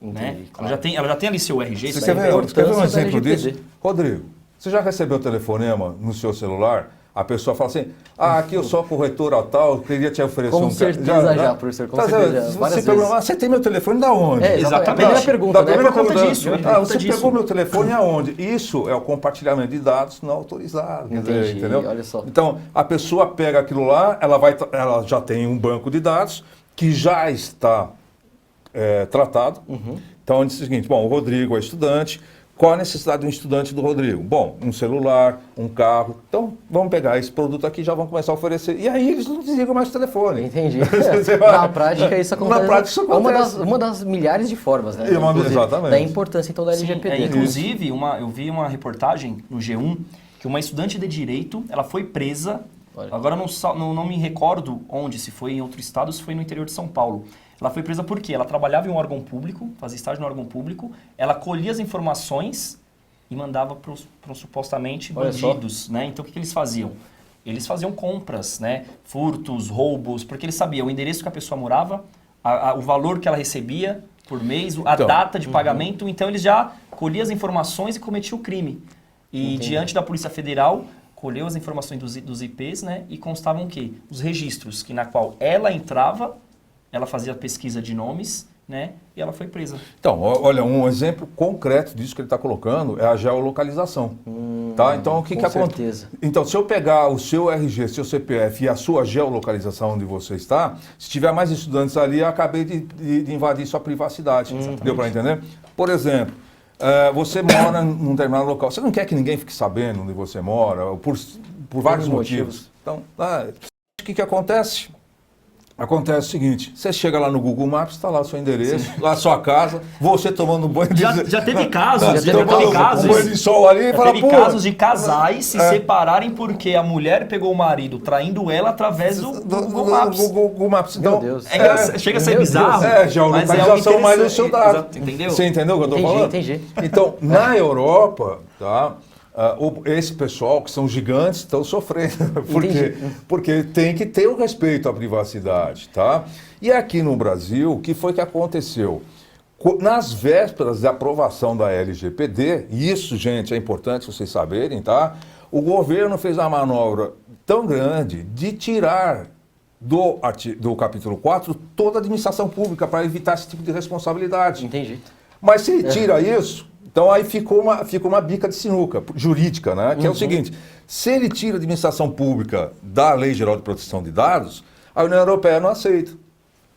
Né? Entendi, Ela já tem ali seu RG. Você isso quer aí. ver um importância exemplo da LGPD. disso? Rodrigo, você já recebeu telefonema no seu celular A pessoa fala assim, aqui eu sou a corretora tal, eu queria te oferecer Com certeza já, professor, com certeza já, várias você, vezes. você tem meu telefone da onde? Exatamente. A primeira pergunta, Da né? primeira Por conta pergunta, disso, você pegou meu telefone aonde? Isso é o compartilhamento de dados não autorizado. Quer dizer, Entendi, entendeu? olha só. Então, a pessoa pega aquilo lá, ela já tem um banco de dados que já está tratado. Então, diz o seguinte, bom, o Rodrigo é estudante, qual a necessidade de um estudante do Rodrigo? Bom, um celular, um carro. Então, vamos pegar esse produto aqui e já vão começar a oferecer. E aí eles não desligam mais o telefone. Entendi. Na prática, isso acontece. Na prática, isso acontece. Uma das milhares de formas, né? Exatamente. Da importância, então, da LGPD. Inclusive, eu vi uma reportagem no G1 que uma estudante de Direito, ela foi presa, agora não me recordo onde, se foi em outro estado ou se foi no interior de São Paulo. Ela foi presa porque ela trabalhava em um órgão público, fazia estágio no órgão público, ela colhia as informações e mandava para supostamente bandidos, né? Então, o que eles faziam? Eles faziam compras, né? Furtos, roubos, porque eles sabiam o endereço que a pessoa morava, o valor que ela recebia por mês, a data de pagamento. Então, eles já colhiam as informações e cometiam o crime. E diante da Polícia Federal, colheu as informações dos IPs, né? E constavam o quê? Os registros, na qual ela entrava, ela fazia pesquisa de nomes, né? E ela foi presa. Então, olha, um exemplo concreto disso que ele está colocando é a geolocalização. Tá? Então, o que acontece? Então, se eu pegar o seu RG, seu CPF e a sua geolocalização onde você está, se tiver mais estudantes ali, eu acabei de invadir sua privacidade. Deu para entender? Por exemplo, você mora num determinado local. Você não quer que ninguém fique sabendo onde você mora, por vários motivos. Então, o que acontece? Acontece o seguinte, você chega lá no Google Maps, está lá o seu endereço, lá a sua casa, você tomando banho de... Já teve casos, um banho de sol ali e fala, teve casos de casais se separarem porque a mulher pegou o marido traindo ela através do Google Maps. Google Maps. Então, Meu Deus. Chega a ser bizarro. Geolocalização mais o seu dado. Exato, entendeu? Você entendeu o que eu estou falando? Entendi. Então, na Europa, tá? Esse pessoal, que são gigantes, estão sofrendo, porque tem que ter o respeito à privacidade, tá? E aqui no Brasil, o que foi que aconteceu? Nas vésperas da aprovação da LGPD, e isso, gente, é importante vocês saberem, tá? O governo fez uma manobra tão grande de tirar do capítulo 4 toda a administração pública para evitar esse tipo de responsabilidade. Entendi. Mas se ele tira isso... Então aí ficou uma bica de sinuca jurídica, né? Que é o seguinte, se ele tira a administração pública da Lei Geral de Proteção de Dados, a União Europeia não aceita.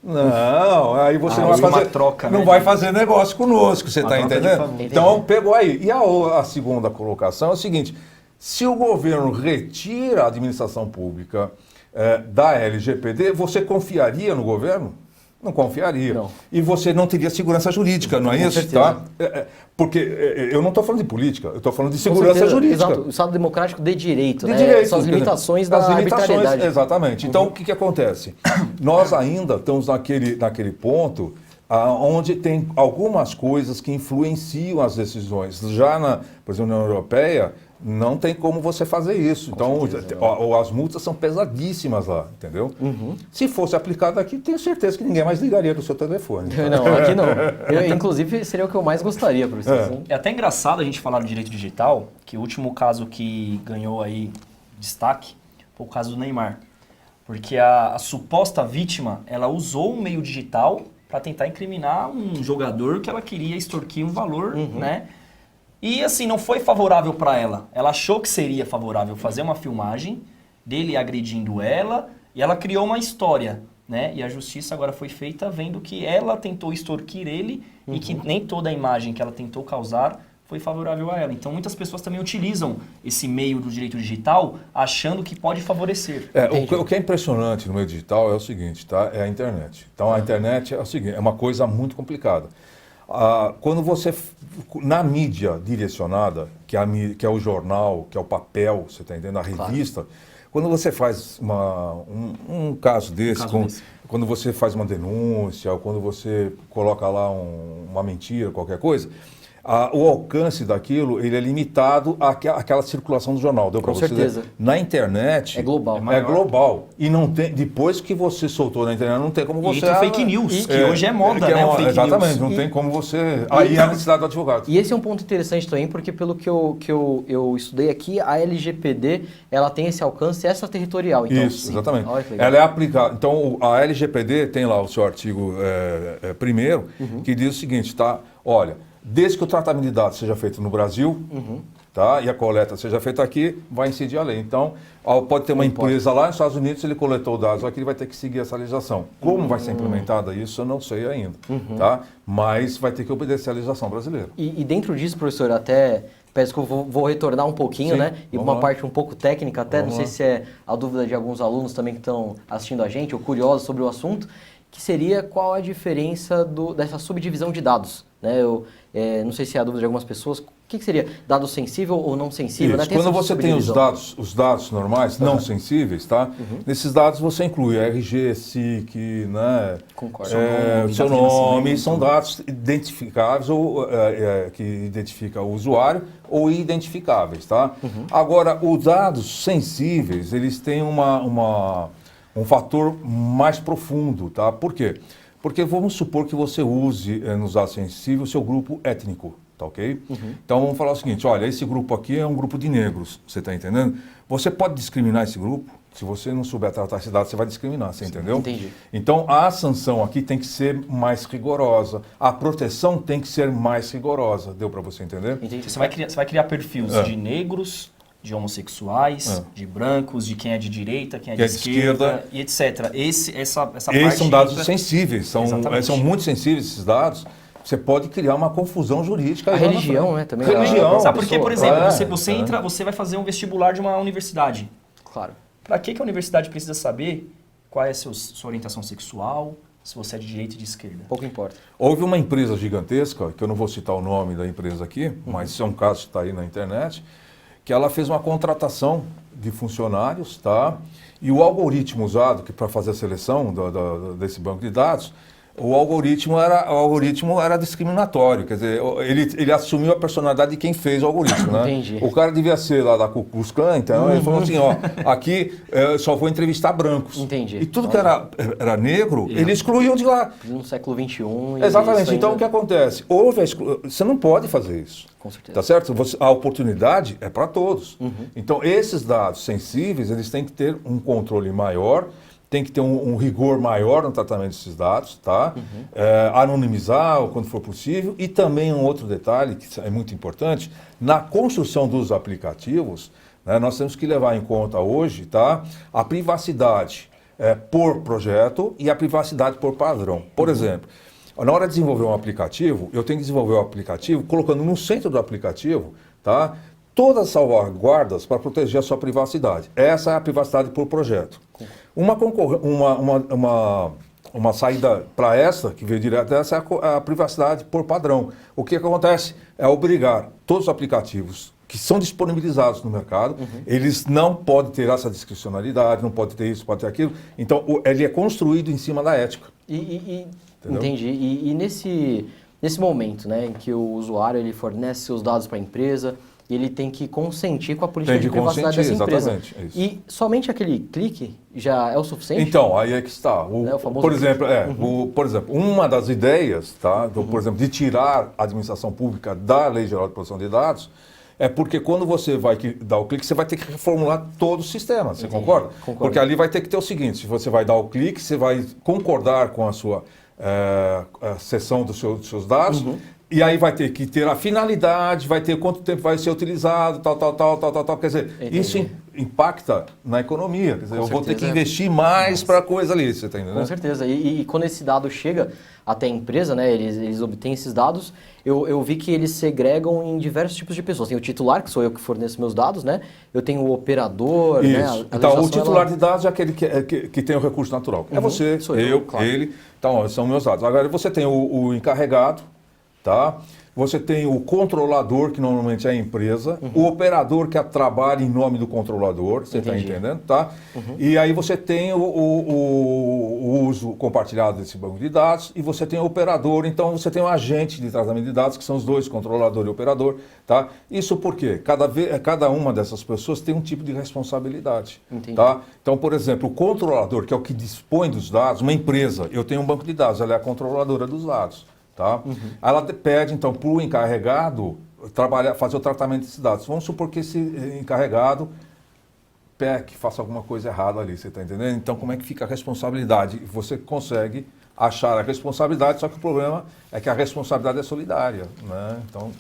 Não, aí você não vai fazer troca, não vai fazer negócio conosco, você está entendendo? Então pegou aí. E a segunda colocação é o seguinte, se o governo retira a administração pública da LGPD, você confiaria no governo? Não confiaria. Não. E você não teria segurança jurídica, não é isso? Certeza. Tá? Porque eu não estou falando de política, eu estou falando de segurança jurídica. Exato. O Estado democrático de direito, né? Direito. São as limitações da arbitrariedade. Exatamente. Então, o que acontece? Nós ainda estamos naquele ponto onde tem algumas coisas que influenciam as decisões. Já por exemplo, na União Europeia, não tem como você fazer isso. Então, as multas são pesadíssimas lá, entendeu? Se fosse aplicado aqui, tenho certeza que ninguém mais ligaria do seu telefone. Tá? Não, aqui não. Inclusive, seria o que eu mais gostaria, professor. É até engraçado a gente falar do direito digital, que o último caso que ganhou aí destaque foi o caso do Neymar. Porque a suposta vítima, ela usou um meio digital para tentar incriminar um jogador que ela queria extorquir um valor, né? E assim, não foi favorável para ela. Ela achou que seria favorável fazer uma filmagem dele agredindo ela e ela criou uma história, né? E a justiça agora foi feita vendo que ela tentou extorquir ele e que nem toda a imagem que ela tentou causar foi favorável a ela. Então, muitas pessoas também utilizam esse meio do direito digital achando que pode favorecer. O que é impressionante no meio digital é o seguinte, tá? É a internet. Então, a internet é o seguinte, é uma coisa muito complicada. Quando você, na mídia direcionada, que é o jornal, que é o papel, você está entendendo, a revista, quando você faz um caso desse, quando você faz uma denúncia, ou quando você coloca lá uma mentira, qualquer coisa, o alcance daquilo ele é limitado àquela circulação do jornal. Deu para Com você certeza. dizer? Na internet É global. É global. E não tem, depois que você soltou na internet, não tem como você... E fake news, que hoje é moda, né? O fake exatamente, news. não tem como você... Aí é a necessidade do advogado. E esse é um ponto interessante também, porque pelo que eu estudei aqui, a LGPD, ela tem esse alcance extraterritorial. Então, Isso, exatamente. Olha que legal. Ela é aplicada. Então, a LGPD tem lá o seu artigo primeiro, que diz o seguinte, tá? Olha, desde que o tratamento de dados seja feito no Brasil, tá? E a coleta seja feita aqui, vai incidir a lei. Então, pode ter uma empresa lá nos Estados Unidos, se ele coletou dados aqui, ele vai ter que seguir essa legislação. Como vai ser implementada isso, eu não sei ainda, tá? Mas vai ter que obedecer à legislação brasileira. E dentro disso, professor, até peço que eu vou retornar um pouquinho, Sim, né? E vamos uma lá. parte um pouco técnica até, Vamos não sei lá. se é a dúvida de alguns alunos também que estão assistindo a gente, ou curiosos sobre o assunto, que seria qual a diferença dessa subdivisão de dados, né? Eu não sei se é a dúvida de algumas pessoas, o que seria dado sensível ou não sensível? Isso. Né? Quando essa você tem subdivisão. os dados normais, não sensíveis, tá? Nesses dados você inclui RG, SIC, né? Concordo. Seu nome, são dados identificáveis ou que identifica o usuário ou identificáveis, tá? Agora, os dados sensíveis, eles têm um fator mais profundo, tá? Por quê? Porque vamos supor que você use nos dados sensíveis o seu grupo étnico, tá ok? Então vamos falar o seguinte, olha, esse grupo aqui é um grupo de negros, você está entendendo? Você pode discriminar esse grupo? Se você não souber tratar esse dado, você vai discriminar, você entendeu? Entendi. Então a sanção aqui tem que ser mais rigorosa, a proteção tem que ser mais rigorosa, deu para você entender? Entendi. Você vai criar perfis de negros, de homossexuais, de brancos, de quem é de direita, quem é de esquerda, e etc. Essa Esses parte são dados entra- sensíveis, Exatamente. são muito sensíveis esses dados. Você pode criar uma confusão jurídica. A aí lá na religião, frente. né? Também Religião. Sabe por quê? Por exemplo, você é. entra, você vai fazer um vestibular de uma universidade. Claro. Para que a universidade precisa saber qual é a sua orientação sexual, se você é de direita e de esquerda? Pouco importa. Houve uma empresa gigantesca, que eu não vou citar o nome da empresa aqui, mas isso é um caso que está aí na internet, que ela fez uma contratação de funcionários, tá? E o algoritmo usado para fazer a seleção desse banco de dados, o algoritmo era discriminatório, quer dizer, ele assumiu a personalidade de quem fez o algoritmo, né? Entendi. O cara devia ser lá da Ku Klux Klan, então ele falou assim, ó, aqui só vou entrevistar brancos. Entendi. E tudo que era negro, ele excluiu de lá. No século XXI... Exatamente. isso Então, o ainda- que acontece? Você não pode fazer isso. Com certeza. Tá certo? A oportunidade é para todos. Então, esses dados sensíveis, eles têm que ter um controle maior, tem que ter um rigor maior no tratamento desses dados, tá? Anonimizar quando for possível. E também um outro detalhe, que é muito importante, na construção dos aplicativos, né, nós temos que levar em conta hoje, tá? A privacidade por projeto e a privacidade por padrão. Por exemplo, na hora de desenvolver um aplicativo, eu tenho que desenvolver o aplicativo colocando no centro do aplicativo, tá? Todas as salvaguardas para proteger a sua privacidade. Essa é a privacidade por projeto. Uma saída para essa, que veio direto dessa, é a privacidade por padrão. O que acontece? É obrigar todos os aplicativos que são disponibilizados no mercado, eles não podem ter essa discricionalidade, não podem ter isso, pode ter aquilo. Então, ele é construído em cima da ética. Entendi. E nesse momento, né, em que o usuário ele fornece seus dados para a empresa, ele tem que consentir com a política de privacidade dessa empresa. Exatamente, é isso. E somente aquele clique já é o suficiente? Então, aí é que está. O famoso Por exemplo, uma das ideias, tá, por exemplo, de tirar a administração pública da Lei Geral de Proteção de Dados, é porque quando você vai dar o clique, você vai ter que reformular todo o sistema, você concorda? Concordo. Porque ali vai ter que ter o seguinte, se você vai dar o clique, você vai concordar com a sua a cessão dos seus dados, e aí vai ter que ter a finalidade, vai ter quanto tempo vai ser utilizado, tal. Quer dizer, isso impacta na economia. Quer dizer, eu vou ter que investir mais para a coisa ali, você está entendendo? Com certeza. E quando esse dado chega até a empresa, né, eles obtêm esses dados, eu vi que eles segregam em diversos tipos de pessoas. Tem o titular, que sou eu que forneço meus dados, né? Eu tenho o operador, isso. né? Então, o titular de dados é aquele que tem o recurso natural. É você, Sou eu, claro. ele. Então, são meus dados. Agora, você tem o encarregado, tá? Você tem o controlador, que normalmente é a empresa, o operador que trabalha em nome do controlador, você está entendendo, tá? E aí você tem o uso compartilhado desse banco de dados e você tem o operador, então você tem um agente de tratamento de dados, que são os dois, controlador e operador, tá? Isso porque cada uma dessas pessoas tem um tipo de responsabilidade, tá? Então, por exemplo, o controlador, que é o que dispõe dos dados, uma empresa, eu tenho um banco de dados, ela é a controladora dos dados. Tá? Ela pede, então, para o encarregado fazer o tratamento desses dados. Vamos supor que esse encarregado faça alguma coisa errada ali, você está entendendo? Então, como é que fica a responsabilidade? Você consegue achar a responsabilidade, só que o problema é que a responsabilidade é solidária, né? Então,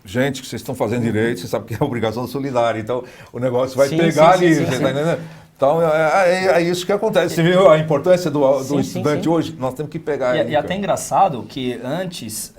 gente, que vocês estão fazendo direito, você sabe que é obrigação solidária, então o negócio vai pegar ali, você está entendendo? Então, é isso que acontece. Você viu a importância do estudante hoje? Nós temos que pegar ele. E até engraçado que antes,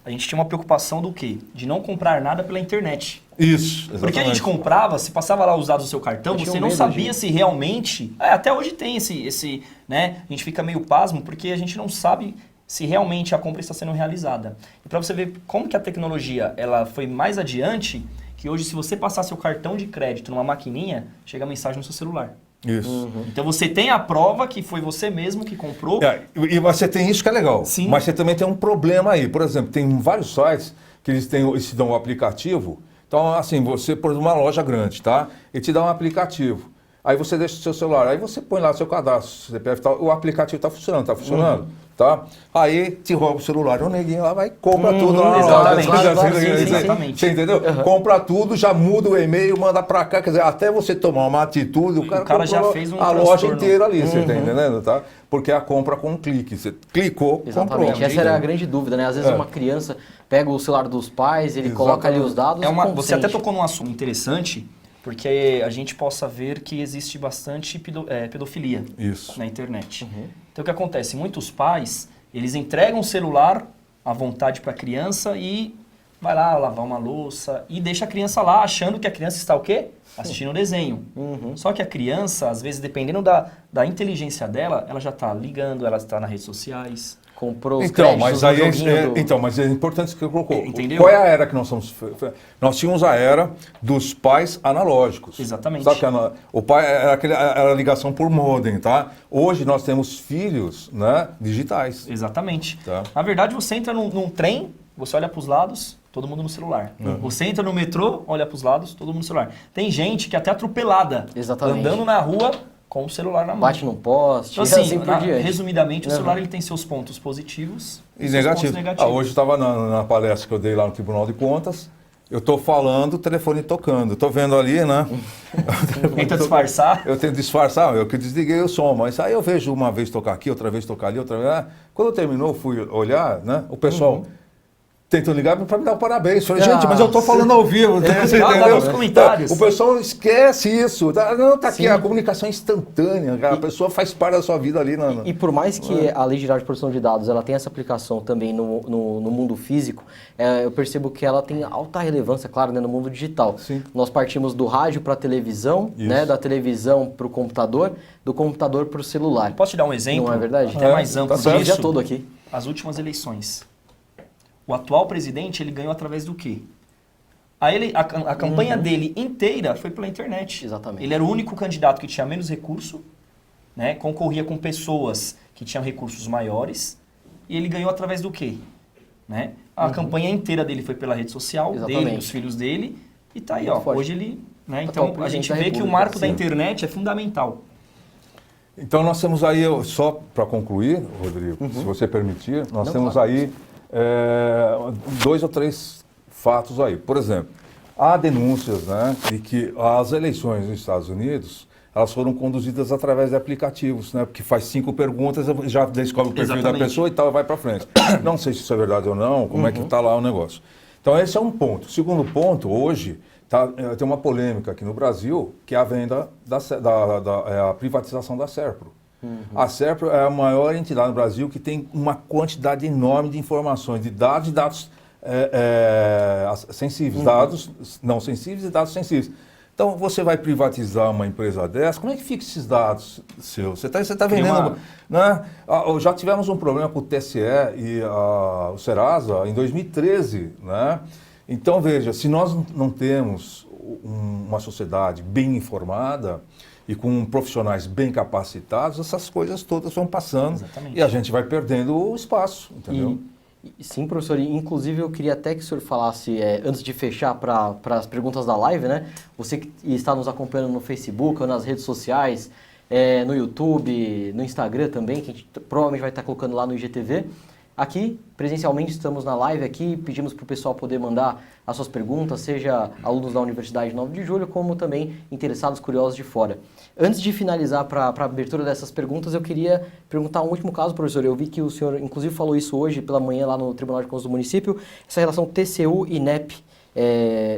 a gente tinha uma preocupação do quê? De não comprar nada pela internet. Isso, exatamente. Porque a gente comprava, se passava lá os dados do seu cartão, você não sabia se realmente... até hoje tem esse, né? A gente fica meio pasmo porque a gente não sabe se realmente a compra está sendo realizada. E para você ver como que a tecnologia ela foi mais adiante... que hoje, se você passar seu cartão de crédito numa maquininha, chega a mensagem no seu celular. Isso. Então, você tem a prova que foi você mesmo que comprou. E você tem isso que é legal. Sim. Mas você também tem um problema aí. Por exemplo, tem vários sites que eles te dão um aplicativo. Então, assim, você, por exemplo, uma loja grande, tá? E te dá um aplicativo. Aí você deixa o seu celular. Aí você põe lá seu cadastro, CPF e tal. O aplicativo está funcionando, tá? Aí te rouba o celular, o neguinho lá vai e compra tudo lá. Exatamente. Você entendeu? Compra tudo, já muda o e-mail, manda pra cá. Quer dizer, até você tomar uma atitude, o cara já fez a loja inteira ali, você tá entendendo? Tá? Porque é a compra com um clique. Você clicou, exatamente. comprou. Essa era a grande dúvida, né? Às vezes uma criança pega o celular dos pais, ele coloca ali os dados e você até tocou num assunto interessante, porque a gente possa ver que existe bastante pedofilia na internet. Então, o que acontece? Muitos pais, eles entregam o celular à vontade para a criança e vai lá lavar uma louça e deixa a criança lá achando que a criança está o quê? Assistindo o desenho. Só que a criança, às vezes, dependendo da inteligência dela, ela já está ligando, ela está nas redes sociais. Comprou os mas aí mas é importante isso que eu colocou. Entendeu? Qual é a era que nós somos? Nós tínhamos a era dos pais analógicos. Exatamente. Sabe que o pai era a ligação por modem, tá? Hoje nós temos filhos, né, digitais. Exatamente. Tá. Na verdade, você entra num trem, você olha para os lados, todo mundo no celular. Você entra no metrô, olha para os lados, todo mundo no celular. Tem gente que é até atropelada, andando na rua com o celular na mão. Bate num poste, então, assim, por diante. Resumidamente, o celular ele tem seus pontos positivos e negativos. Hoje eu estava na palestra que eu dei lá no Tribunal de Contas, eu estou falando, o telefone tocando. Estou vendo ali, né? Tenta disfarçar. Eu tento disfarçar, eu que desliguei o som, mas aí eu vejo uma vez tocar aqui, outra vez tocar ali, outra vez... Quando terminou, eu fui olhar, né? O pessoal... tentam ligar para me dar um parabéns. Falei, gente, mas eu estou falando ao vivo. Você entendeu? Nos comentários. O pessoal esquece isso. Não, tá aqui, a comunicação é instantânea. A pessoa faz parte da sua vida ali. E por mais que a Lei Geral de Proteção de Dados ela tenha essa aplicação também no mundo físico, eu percebo que ela tem alta relevância, claro, né, no mundo digital. Sim. Nós partimos do rádio para a televisão, né, da televisão para o computador, do computador para o celular. Posso te dar um exemplo? Não é verdade? Até mais amplo disso. disso. Todo aqui. As últimas eleições. O atual presidente, ele ganhou através do quê? A campanha dele inteira foi pela internet. Exatamente. Ele era o único candidato que tinha menos recurso, né? Concorria com pessoas que tinham recursos maiores, e ele ganhou através do quê? Né? A campanha inteira dele foi pela rede social, dele, dos filhos dele, e tá aí, ó. Hoje ele... Né? Então, a gente vê que o marco da internet é fundamental. Então, nós temos aí, só para concluir, Rodrigo, se você permitir, nós temos aí 2 ou 3 fatos aí. Por exemplo, há denúncias, né, de que as eleições nos Estados Unidos, elas foram conduzidas através de aplicativos, né, porque faz 5 perguntas, já descobre o perfil da pessoa e tal, e vai para frente. Não sei se isso é verdade ou não, como é que está lá o negócio. Então, esse é um ponto. Segundo ponto, hoje, tem uma polêmica aqui no Brasil, que é a venda, a privatização da Serpro. A Serpro é a maior entidade no Brasil que tem uma quantidade enorme de informações, de dados sensíveis, dados não sensíveis e dados sensíveis. Então, você vai privatizar uma empresa dessa, como é que fica esses dados seus? Você tá vendendo... Né? Já tivemos um problema com o TSE e o Serasa em 2013, né? Então, veja, se nós não temos uma sociedade bem informada e com profissionais bem capacitados, essas coisas todas vão passando. Exatamente. E a gente vai perdendo o espaço, entendeu? Sim, professor. Inclusive, eu queria até que o senhor falasse, antes de fechar para as perguntas da live, né? Você que está nos acompanhando no Facebook ou nas redes sociais, no YouTube, no Instagram também, que a gente provavelmente vai estar colocando lá no IGTV. Aqui, presencialmente, estamos na live aqui, pedimos para o pessoal poder mandar as suas perguntas, seja alunos da Universidade 9 de Julho, como também interessados, curiosos de fora. Antes de finalizar para a abertura dessas perguntas, eu queria perguntar um último caso, professor. Eu vi que o senhor, inclusive, falou isso hoje pela manhã lá no Tribunal de Contas do município, essa relação TCU e INEP.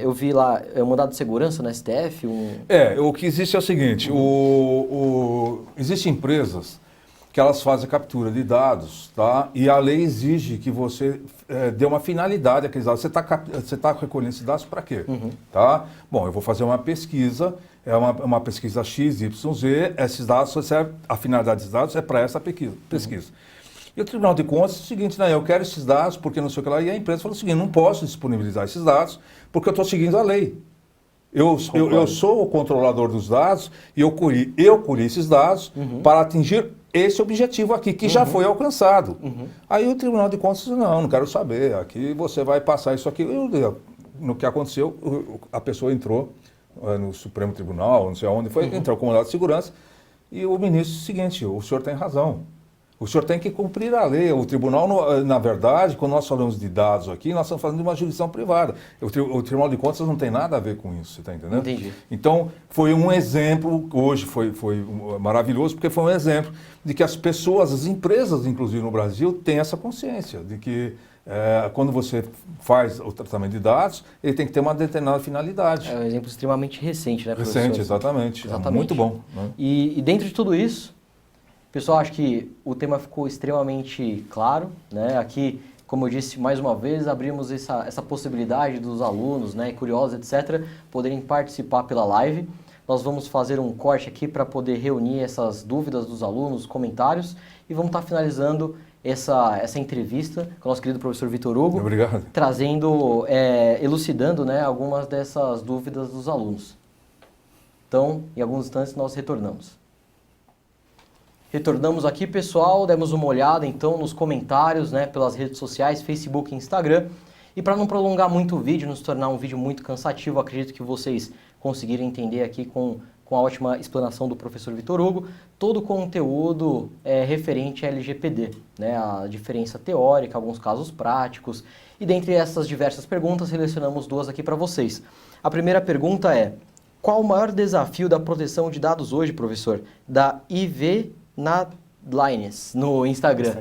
Eu vi lá um mandado de segurança no STF. O que existe é o seguinte, existem empresas que elas fazem captura de dados, tá? E a lei exige que você dê uma finalidade àqueles dados. Você está recolhendo esses dados para quê? Tá? Bom, eu vou fazer uma pesquisa, uma pesquisa X, Y, Z, esses dados, a finalidade desses dados é para essa pesquisa. E o Tribunal de Contas é o seguinte, né, eu quero esses dados porque não sei o que lá, e a empresa falou o seguinte, não posso disponibilizar esses dados porque eu estou seguindo a lei. Eu sou o controlador dos dados e eu colhi esses dados para atingir esse objetivo aqui, que já foi alcançado. Aí o Tribunal de Contas disse, não quero saber, aqui você vai passar isso aqui. No que aconteceu, a pessoa entrou no Supremo Tribunal, não sei aonde foi, entrou com mandado de segurança, e o ministro disse o seguinte, o senhor tem razão. O senhor tem que cumprir a lei. O tribunal, na verdade, quando nós falamos de dados aqui, nós estamos falando de uma jurisdição privada. O Tribunal de Contas não tem nada a ver com isso, você está entendendo? Entendi. Então, foi um exemplo, hoje foi maravilhoso, porque foi um exemplo de que as pessoas, as empresas, inclusive no Brasil, têm essa consciência de que quando você faz o tratamento de dados, ele tem que ter uma determinada finalidade. É um exemplo extremamente recente, né, professor? Recente, exatamente. É muito bom. Né? E dentro de tudo isso, pessoal, acho que o tema ficou extremamente claro, né? Aqui, como eu disse mais uma vez, abrimos essa possibilidade dos alunos, né, curiosos, etc., poderem participar pela live. Nós vamos fazer um corte aqui para poder reunir essas dúvidas dos alunos, comentários, e vamos estar finalizando essa entrevista com o nosso querido professor Vitor Hugo. Obrigado. Trazendo, elucidando, né, algumas dessas dúvidas dos alunos. Então, em alguns instantes, nós retornamos. Retornamos aqui, pessoal, demos uma olhada então nos comentários, né, pelas redes sociais, Facebook e Instagram. E para não prolongar muito o vídeo, não se tornar um vídeo muito cansativo, acredito que vocês conseguiram entender aqui com a ótima explanação do professor Vitor Hugo, todo o conteúdo referente à LGPD, né, a diferença teórica, alguns casos práticos. E dentre essas diversas perguntas, selecionamos duas aqui para vocês. A primeira pergunta é, qual o maior desafio da proteção de dados hoje, professor? Da Nadlines no Instagram.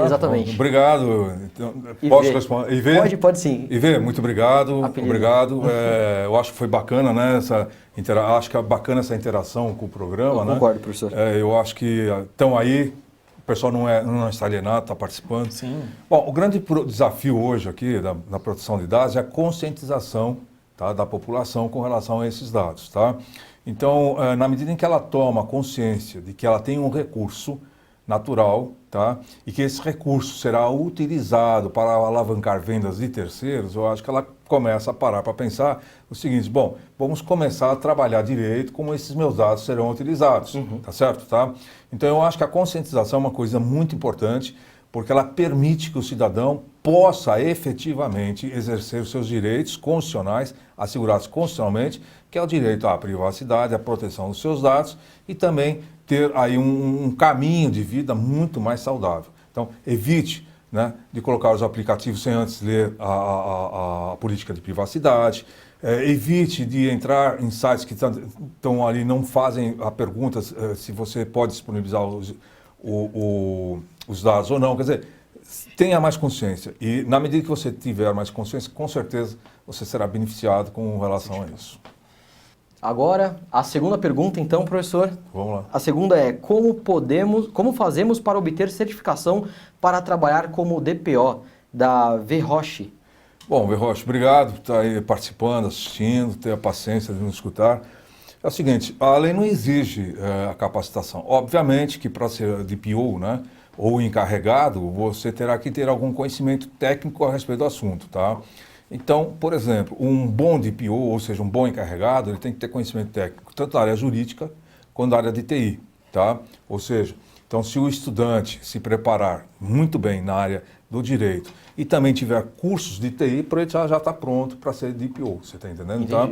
Exatamente. Bom, obrigado. Então, posso responder? IV? Pode sim. IV, muito obrigado. Apelido. Obrigado. Eu acho que foi bacana, né? Acho que é bacana essa interação com o programa, Eu né? concordo, professor. Eu acho que estão aí, o pessoal não está alienado, está participando. Sim. Bom, o grande desafio hoje aqui da proteção de dados é a conscientização, tá, da população com relação a esses dados, tá? Então, na medida em que ela toma consciência de que ela tem um recurso natural, tá, e que esse recurso será utilizado para alavancar vendas de terceiros, eu acho que ela começa a parar para pensar o seguinte, bom, vamos começar a trabalhar direito como esses meus dados serão utilizados, tá certo? Tá? Então, eu acho que a conscientização é uma coisa muito importante, porque ela permite que o cidadão possa efetivamente exercer os seus direitos constitucionais, assegurados constitucionalmente, que é o direito à privacidade, à proteção dos seus dados e também ter aí um caminho de vida muito mais saudável. Então, evite, né, de colocar os aplicativos sem antes ler a política de privacidade, evite de entrar em sites que estão ali, não fazem a pergunta se você pode disponibilizar os dados ou não, quer dizer, tenha mais consciência e na medida que você tiver mais consciência, com certeza você será beneficiado com relação a isso. Agora, a segunda pergunta então, professor. Vamos lá. A segunda é, como fazemos para obter certificação para trabalhar como DPO da Verroche? Bom, Verroche, obrigado por estar aí participando, assistindo, ter a paciência de nos escutar. É o seguinte, a lei não exige a capacitação. Obviamente que para ser DPO, né, ou encarregado, você terá que ter algum conhecimento técnico a respeito do assunto, tá? Então, por exemplo, um bom DPO, ou seja, um bom encarregado, ele tem que ter conhecimento técnico tanto da área jurídica quanto da área de TI, tá? Ou seja, então se o estudante se preparar muito bem na área do direito e também tiver cursos de TI, ele já está pronto para ser DPO, você está entendendo? Tá?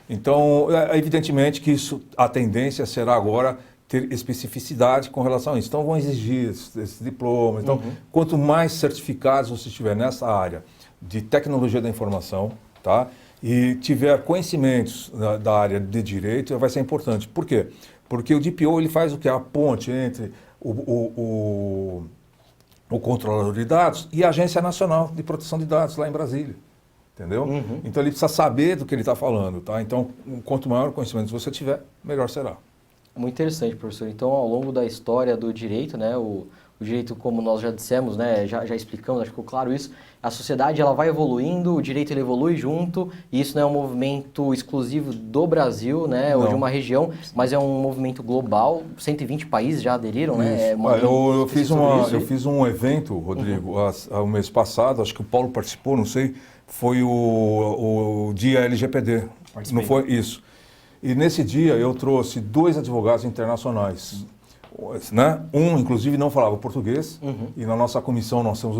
Então, evidentemente que a tendência será agora ter especificidade com relação a isso. Então, vão exigir esse diploma. Então, quanto mais certificados você tiver nessa área de tecnologia da informação, tá? E tiver conhecimentos da área de direito, vai ser importante. Por quê? Porque o DPO ele faz o que? A ponte entre o controlador de dados e a Agência Nacional de Proteção de Dados lá em Brasília. Entendeu? Então ele precisa saber do que ele está falando, tá? Então, quanto maior o conhecimento você tiver, melhor será. Muito interessante, professor. Então, ao longo da história do direito, né, o direito, como nós já dissemos, né, já explicamos, acho que ficou claro isso, a sociedade ela vai evoluindo, o direito ele evolui junto, e isso não é um movimento exclusivo do Brasil, né, ou de uma região, mas é um movimento global, 120 países já aderiram, né? Eu fiz um evento, Rodrigo, o mês passado, acho que o Paulo participou, não sei, foi o dia LGPD, não foi isso. E nesse dia eu trouxe 2 advogados internacionais, né? Um, inclusive, não falava português, e na nossa comissão nós temos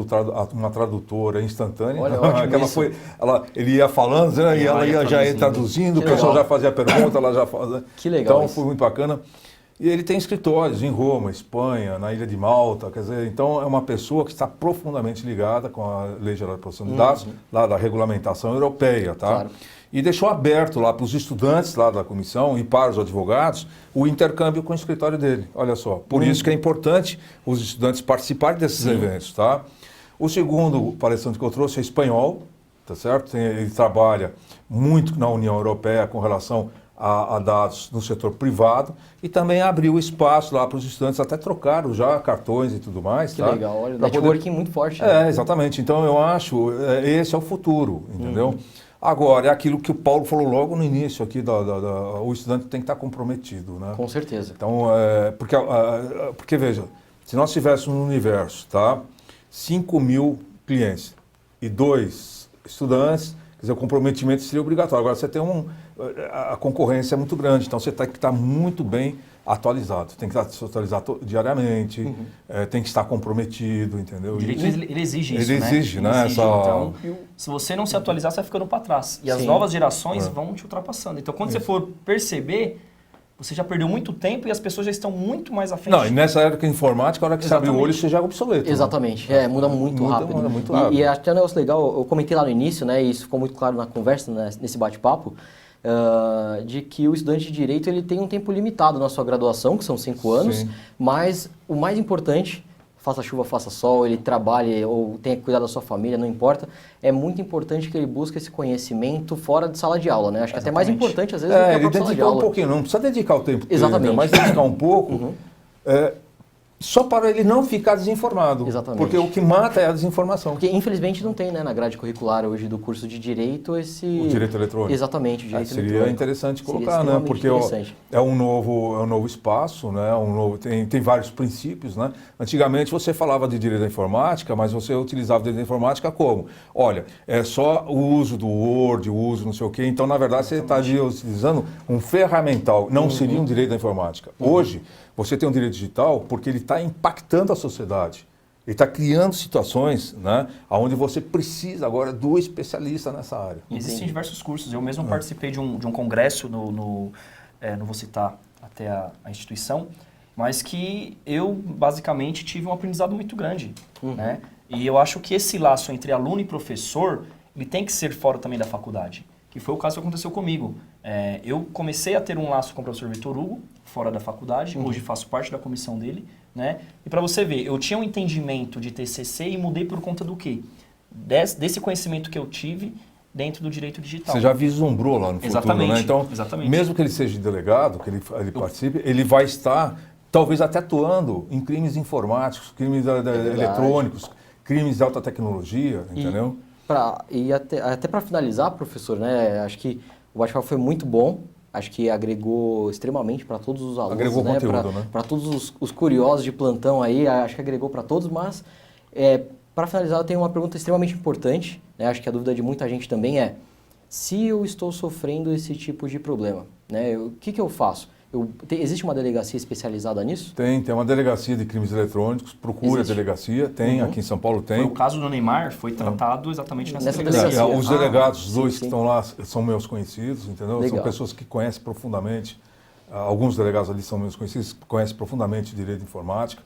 uma tradutora instantânea. Olha, ele ia falando, né? E ela ia traduzindo, o pessoal já fazia a pergunta, ela já fazia. Que legal. Então foi muito bacana. E ele tem escritórios em Roma, Espanha, na Ilha de Malta, quer dizer, então é uma pessoa que está profundamente ligada com a Lei Geral de Proteção de Dados, lá da regulamentação europeia, tá? Claro. E deixou aberto lá para os estudantes lá da comissão e para os advogados o intercâmbio com o escritório dele, olha só. Por isso que é importante os estudantes participarem desses eventos, tá? O segundo palestrante que eu trouxe é espanhol, tá certo? Ele trabalha muito na União Europeia com relação a dados no setor privado e também abriu espaço lá para os estudantes, até trocaram já cartões e tudo mais. Que legal, olha, networking muito forte. Né? Exatamente. Então eu acho, esse é o futuro, entendeu? Agora, é aquilo que o Paulo falou logo no início aqui, o estudante tem que estar comprometido, né? Com certeza. Então, porque veja, se nós tivéssemos no universo, tá, 5.000 clientes e 2 estudantes, quer dizer, o comprometimento seria obrigatório. Agora, você tem a concorrência é muito grande, então você tem que estar muito bem atualizado. Tem que estar se atualizar diariamente, tem que estar comprometido, entendeu? O direito, ele exige isso, né? Ele exige, né? Então, se você não se atualizar, você vai ficando para trás. E as novas gerações vão te ultrapassando. Então, quando você for perceber, você já perdeu muito tempo e as pessoas já estão muito mais à frente. Não, e nessa época informática, a hora que você abre o olho, você já é obsoleto. Exatamente, né? Muda muito rápido. Muda muito rápido. E até um negócio legal, eu comentei lá no início, né, e isso ficou muito claro na conversa, né, nesse bate-papo, de que o estudante de Direito ele tem um tempo limitado na sua graduação, que são 5 anos, mas o mais importante, faça chuva, faça sol, ele trabalhe ou tenha que cuidar da sua família, não importa, é muito importante que ele busque esse conhecimento fora de sala de aula, né? Acho que até mais importante, às vezes, do que a própria sala de aula. Um pouquinho, não precisa dedicar o tempo Exatamente. Mas dedicar um pouco, só para ele não ficar desinformado. Exatamente. Porque o que mata é a desinformação. Porque, infelizmente, não tem, né, na grade curricular hoje do curso de Direito esse... O direito eletrônico. Exatamente, o direito eletrônico. Seria interessante colocar, né? Porque é um novo espaço, né? Tem vários princípios, né? Antigamente você falava de direito da informática, mas você utilizava o direito da informática como? Olha, é só o uso do Word, o uso não sei o quê. Então, na verdade, você estaria utilizando um ferramental. Não seria um direito da informática. Hoje, você tem um direito digital porque ele está impactando a sociedade. Ele está criando situações, né, onde você precisa agora do especialista nessa área. Existem diversos cursos. Eu mesmo participei de um congresso, não vou citar até a instituição, mas que eu basicamente tive um aprendizado muito grande. Né? E eu acho que esse laço entre aluno e professor ele tem que ser fora também da faculdade. Que foi o caso que aconteceu comigo. Eu comecei a ter um laço com o professor Vitor Hugo, fora da faculdade, hoje faço parte da comissão dele, né? E para você ver, eu tinha um entendimento de TCC e mudei por conta do quê? Desse conhecimento que eu tive dentro do direito digital. Você já vislumbrou lá no futuro, né? Então, mesmo que ele seja delegado, que ele participe, ele vai estar, talvez até atuando em crimes informáticos, crimes eletrônicos, crimes de alta tecnologia, entendeu? E até para finalizar, professor, né, acho que o bate-papo foi muito bom, Acho que agregou extremamente para todos os alunos, Agregou né? conteúdo, né? Para todos os curiosos de plantão aí, acho que agregou para todos, mas para finalizar eu tenho uma pergunta extremamente importante, né? Acho que a dúvida de muita gente também é, se eu estou sofrendo esse tipo de problema, né? O que eu faço? Existe uma delegacia especializada nisso? Tem uma delegacia de crimes eletrônicos, procura a delegacia, aqui em São Paulo tem. Foi o caso do Neymar, foi tratado exatamente nessa Nessa delegacia. delegacia. Os delegados, os sim, dois sim. que estão lá, são meus conhecidos, entendeu? Legal. São pessoas que conhecem profundamente, alguns delegados ali são meus conhecidos, conhecem profundamente direito de informática,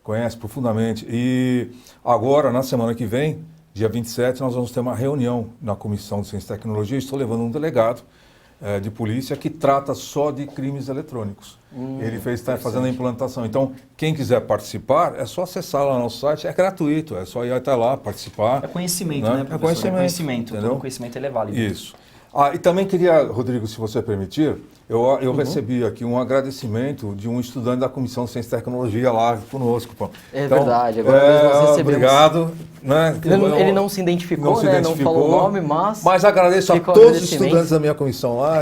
conhecem profundamente. E agora, na semana que vem, dia 27, nós vamos ter uma reunião na Comissão de Ciência e Tecnologia. Estou levando um delegado de polícia que trata só de crimes eletrônicos. Ele está fazendo a implantação. Então, quem quiser participar, é só acessar lá no nosso site, é gratuito, é só ir até lá, participar. É conhecimento, né, professor? É conhecimento. Todo conhecimento ele é válido. Isso. E também queria, Rodrigo, se você permitir, eu recebi aqui um agradecimento de um estudante da Comissão de Ciência e Tecnologia lá conosco. Verdade, agora mesmo nós recebemos. Obrigado. Né? Ele não se identificou, né? Não falou o nome, mas agradeço a todos os estudantes da minha comissão lá,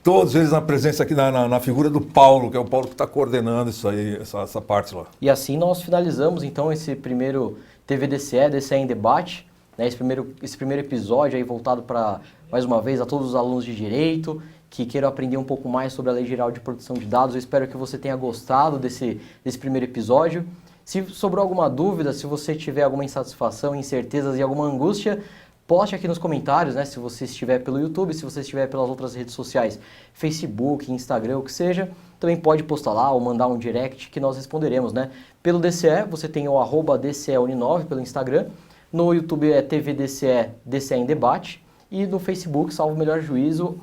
todos eles na presença aqui na figura do Paulo, que é o Paulo que está coordenando isso aí, essa parte lá. E assim nós finalizamos então esse primeiro TVDCE, DCE em Debate, né? Esse primeiro episódio aí voltado para, mais uma vez, a todos os alunos de Direito que queiram aprender um pouco mais sobre a Lei Geral de Proteção de Dados. Eu espero que você tenha gostado desse primeiro episódio. Se sobrou alguma dúvida, se você tiver alguma insatisfação, incertezas e alguma angústia, poste aqui nos comentários, né? Se você estiver pelo YouTube, se você estiver pelas outras redes sociais, Facebook, Instagram, o que seja, também pode postar lá ou mandar um direct que nós responderemos, né? Pelo DCE, você tem o @DCEUni9 pelo Instagram, no YouTube é TVDCE, DCE em Debate, e no Facebook, salvo o melhor juízo,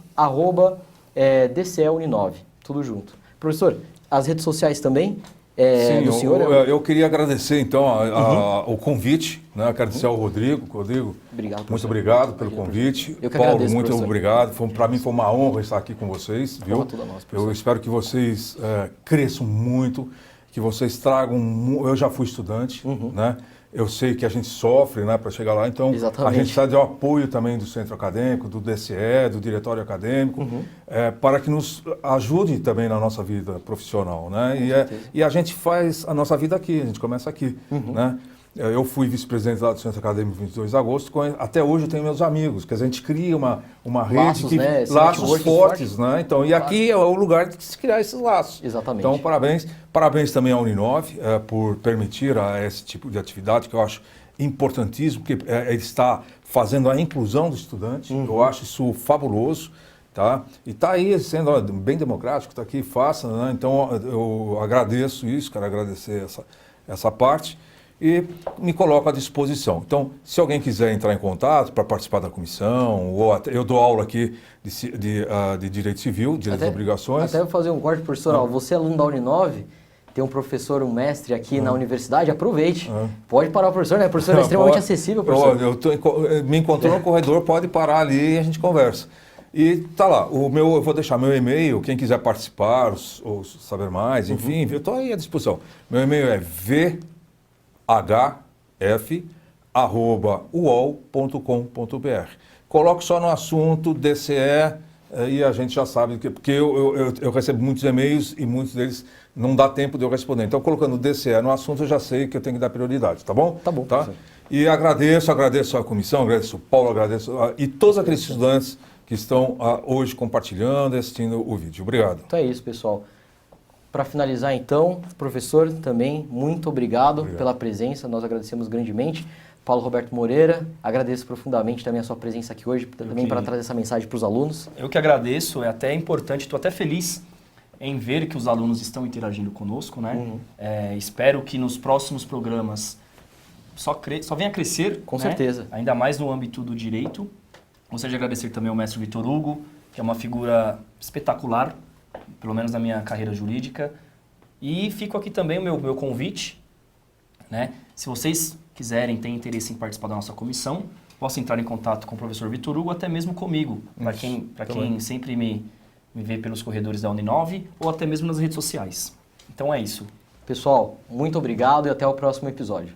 @DCEUni9, tudo junto. Professor, as redes sociais também? Sim, do senhor? Eu queria agradecer então o convite, né? Agradecer ao Rodrigo. Rodrigo, obrigado, muito obrigado pelo convite. Eu que Paulo, agradeço, muito professor. obrigado. Para mim foi uma honra estar aqui com vocês, viu? Honra toda nossa, professor. Eu espero que vocês cresçam muito, que vocês tragam. Eu já fui estudante, né? Eu sei que a gente sofre, né, para chegar lá, então Exatamente. a gente precisa de apoio também do Centro Acadêmico, do DCE, do Diretório Acadêmico, para que nos ajude também na nossa vida profissional, né? E a gente faz a nossa vida aqui, a gente começa aqui, né? Eu fui vice-presidente lá do Centro Acadêmico 22 de agosto, até hoje eu tenho meus amigos, que a gente cria uma rede, Laços, né? laços fortes, né? Então, e aqui é o lugar de se criar esses laços. Exatamente. Então, parabéns também à Uninove por permitir esse tipo de atividade, que eu acho importantíssimo, porque ele está fazendo a inclusão do estudante, eu acho isso fabuloso. Tá? E está aí sendo bem democrático, está aqui, faça, né? Então eu agradeço isso, quero agradecer essa parte e me coloco à disposição. Então, se alguém quiser entrar em contato para participar da comissão, ou até, eu dou aula aqui de Direito Civil, Direito e Obrigações. Até vou fazer um corte, professor. Ó, você é aluno da Uninove, tem um professor, um mestre aqui na universidade, aproveite. Pode parar o professor, né? O professor é extremamente acessível, professor. Me encontrou no corredor, pode parar ali e a gente conversa. E tá lá, eu vou deixar meu e-mail, quem quiser participar ou saber mais, enfim, eu estou aí à disposição. Meu e-mail é vhf@uol.com.br. Coloque só no assunto DCE e a gente já sabe, porque eu recebo muitos e-mails e muitos deles não dá tempo de eu responder. Então, colocando DCE no assunto, eu já sei que eu tenho que dar prioridade, tá bom? Tá bom, tá? professor. E agradeço a comissão, agradeço o Paulo, agradeço e todos aqueles estudantes que estão hoje compartilhando e assistindo o vídeo. Obrigado. Então é isso, pessoal. Para finalizar, então, professor, também, muito obrigado pela presença, nós agradecemos grandemente. Paulo Roberto Moreira, agradeço profundamente também a sua presença aqui hoje, também para trazer essa mensagem para os alunos. Eu que agradeço, é até importante, estou até feliz em ver que os alunos estão interagindo conosco, né? Espero que nos próximos programas só venha a crescer. Com né? certeza. Ainda mais no âmbito do direito. Gostaria de agradecer também ao mestre Vitor Hugo, que é uma figura espetacular, pelo menos na minha carreira jurídica. E fico aqui também o meu convite, né? Se vocês quiserem, têm interesse em participar da nossa comissão, posso entrar em contato com o professor Vitor Hugo, até mesmo comigo, para quem sempre me vê pelos corredores da Uninove ou até mesmo nas redes sociais. Então é isso. Pessoal, muito obrigado e até o próximo episódio.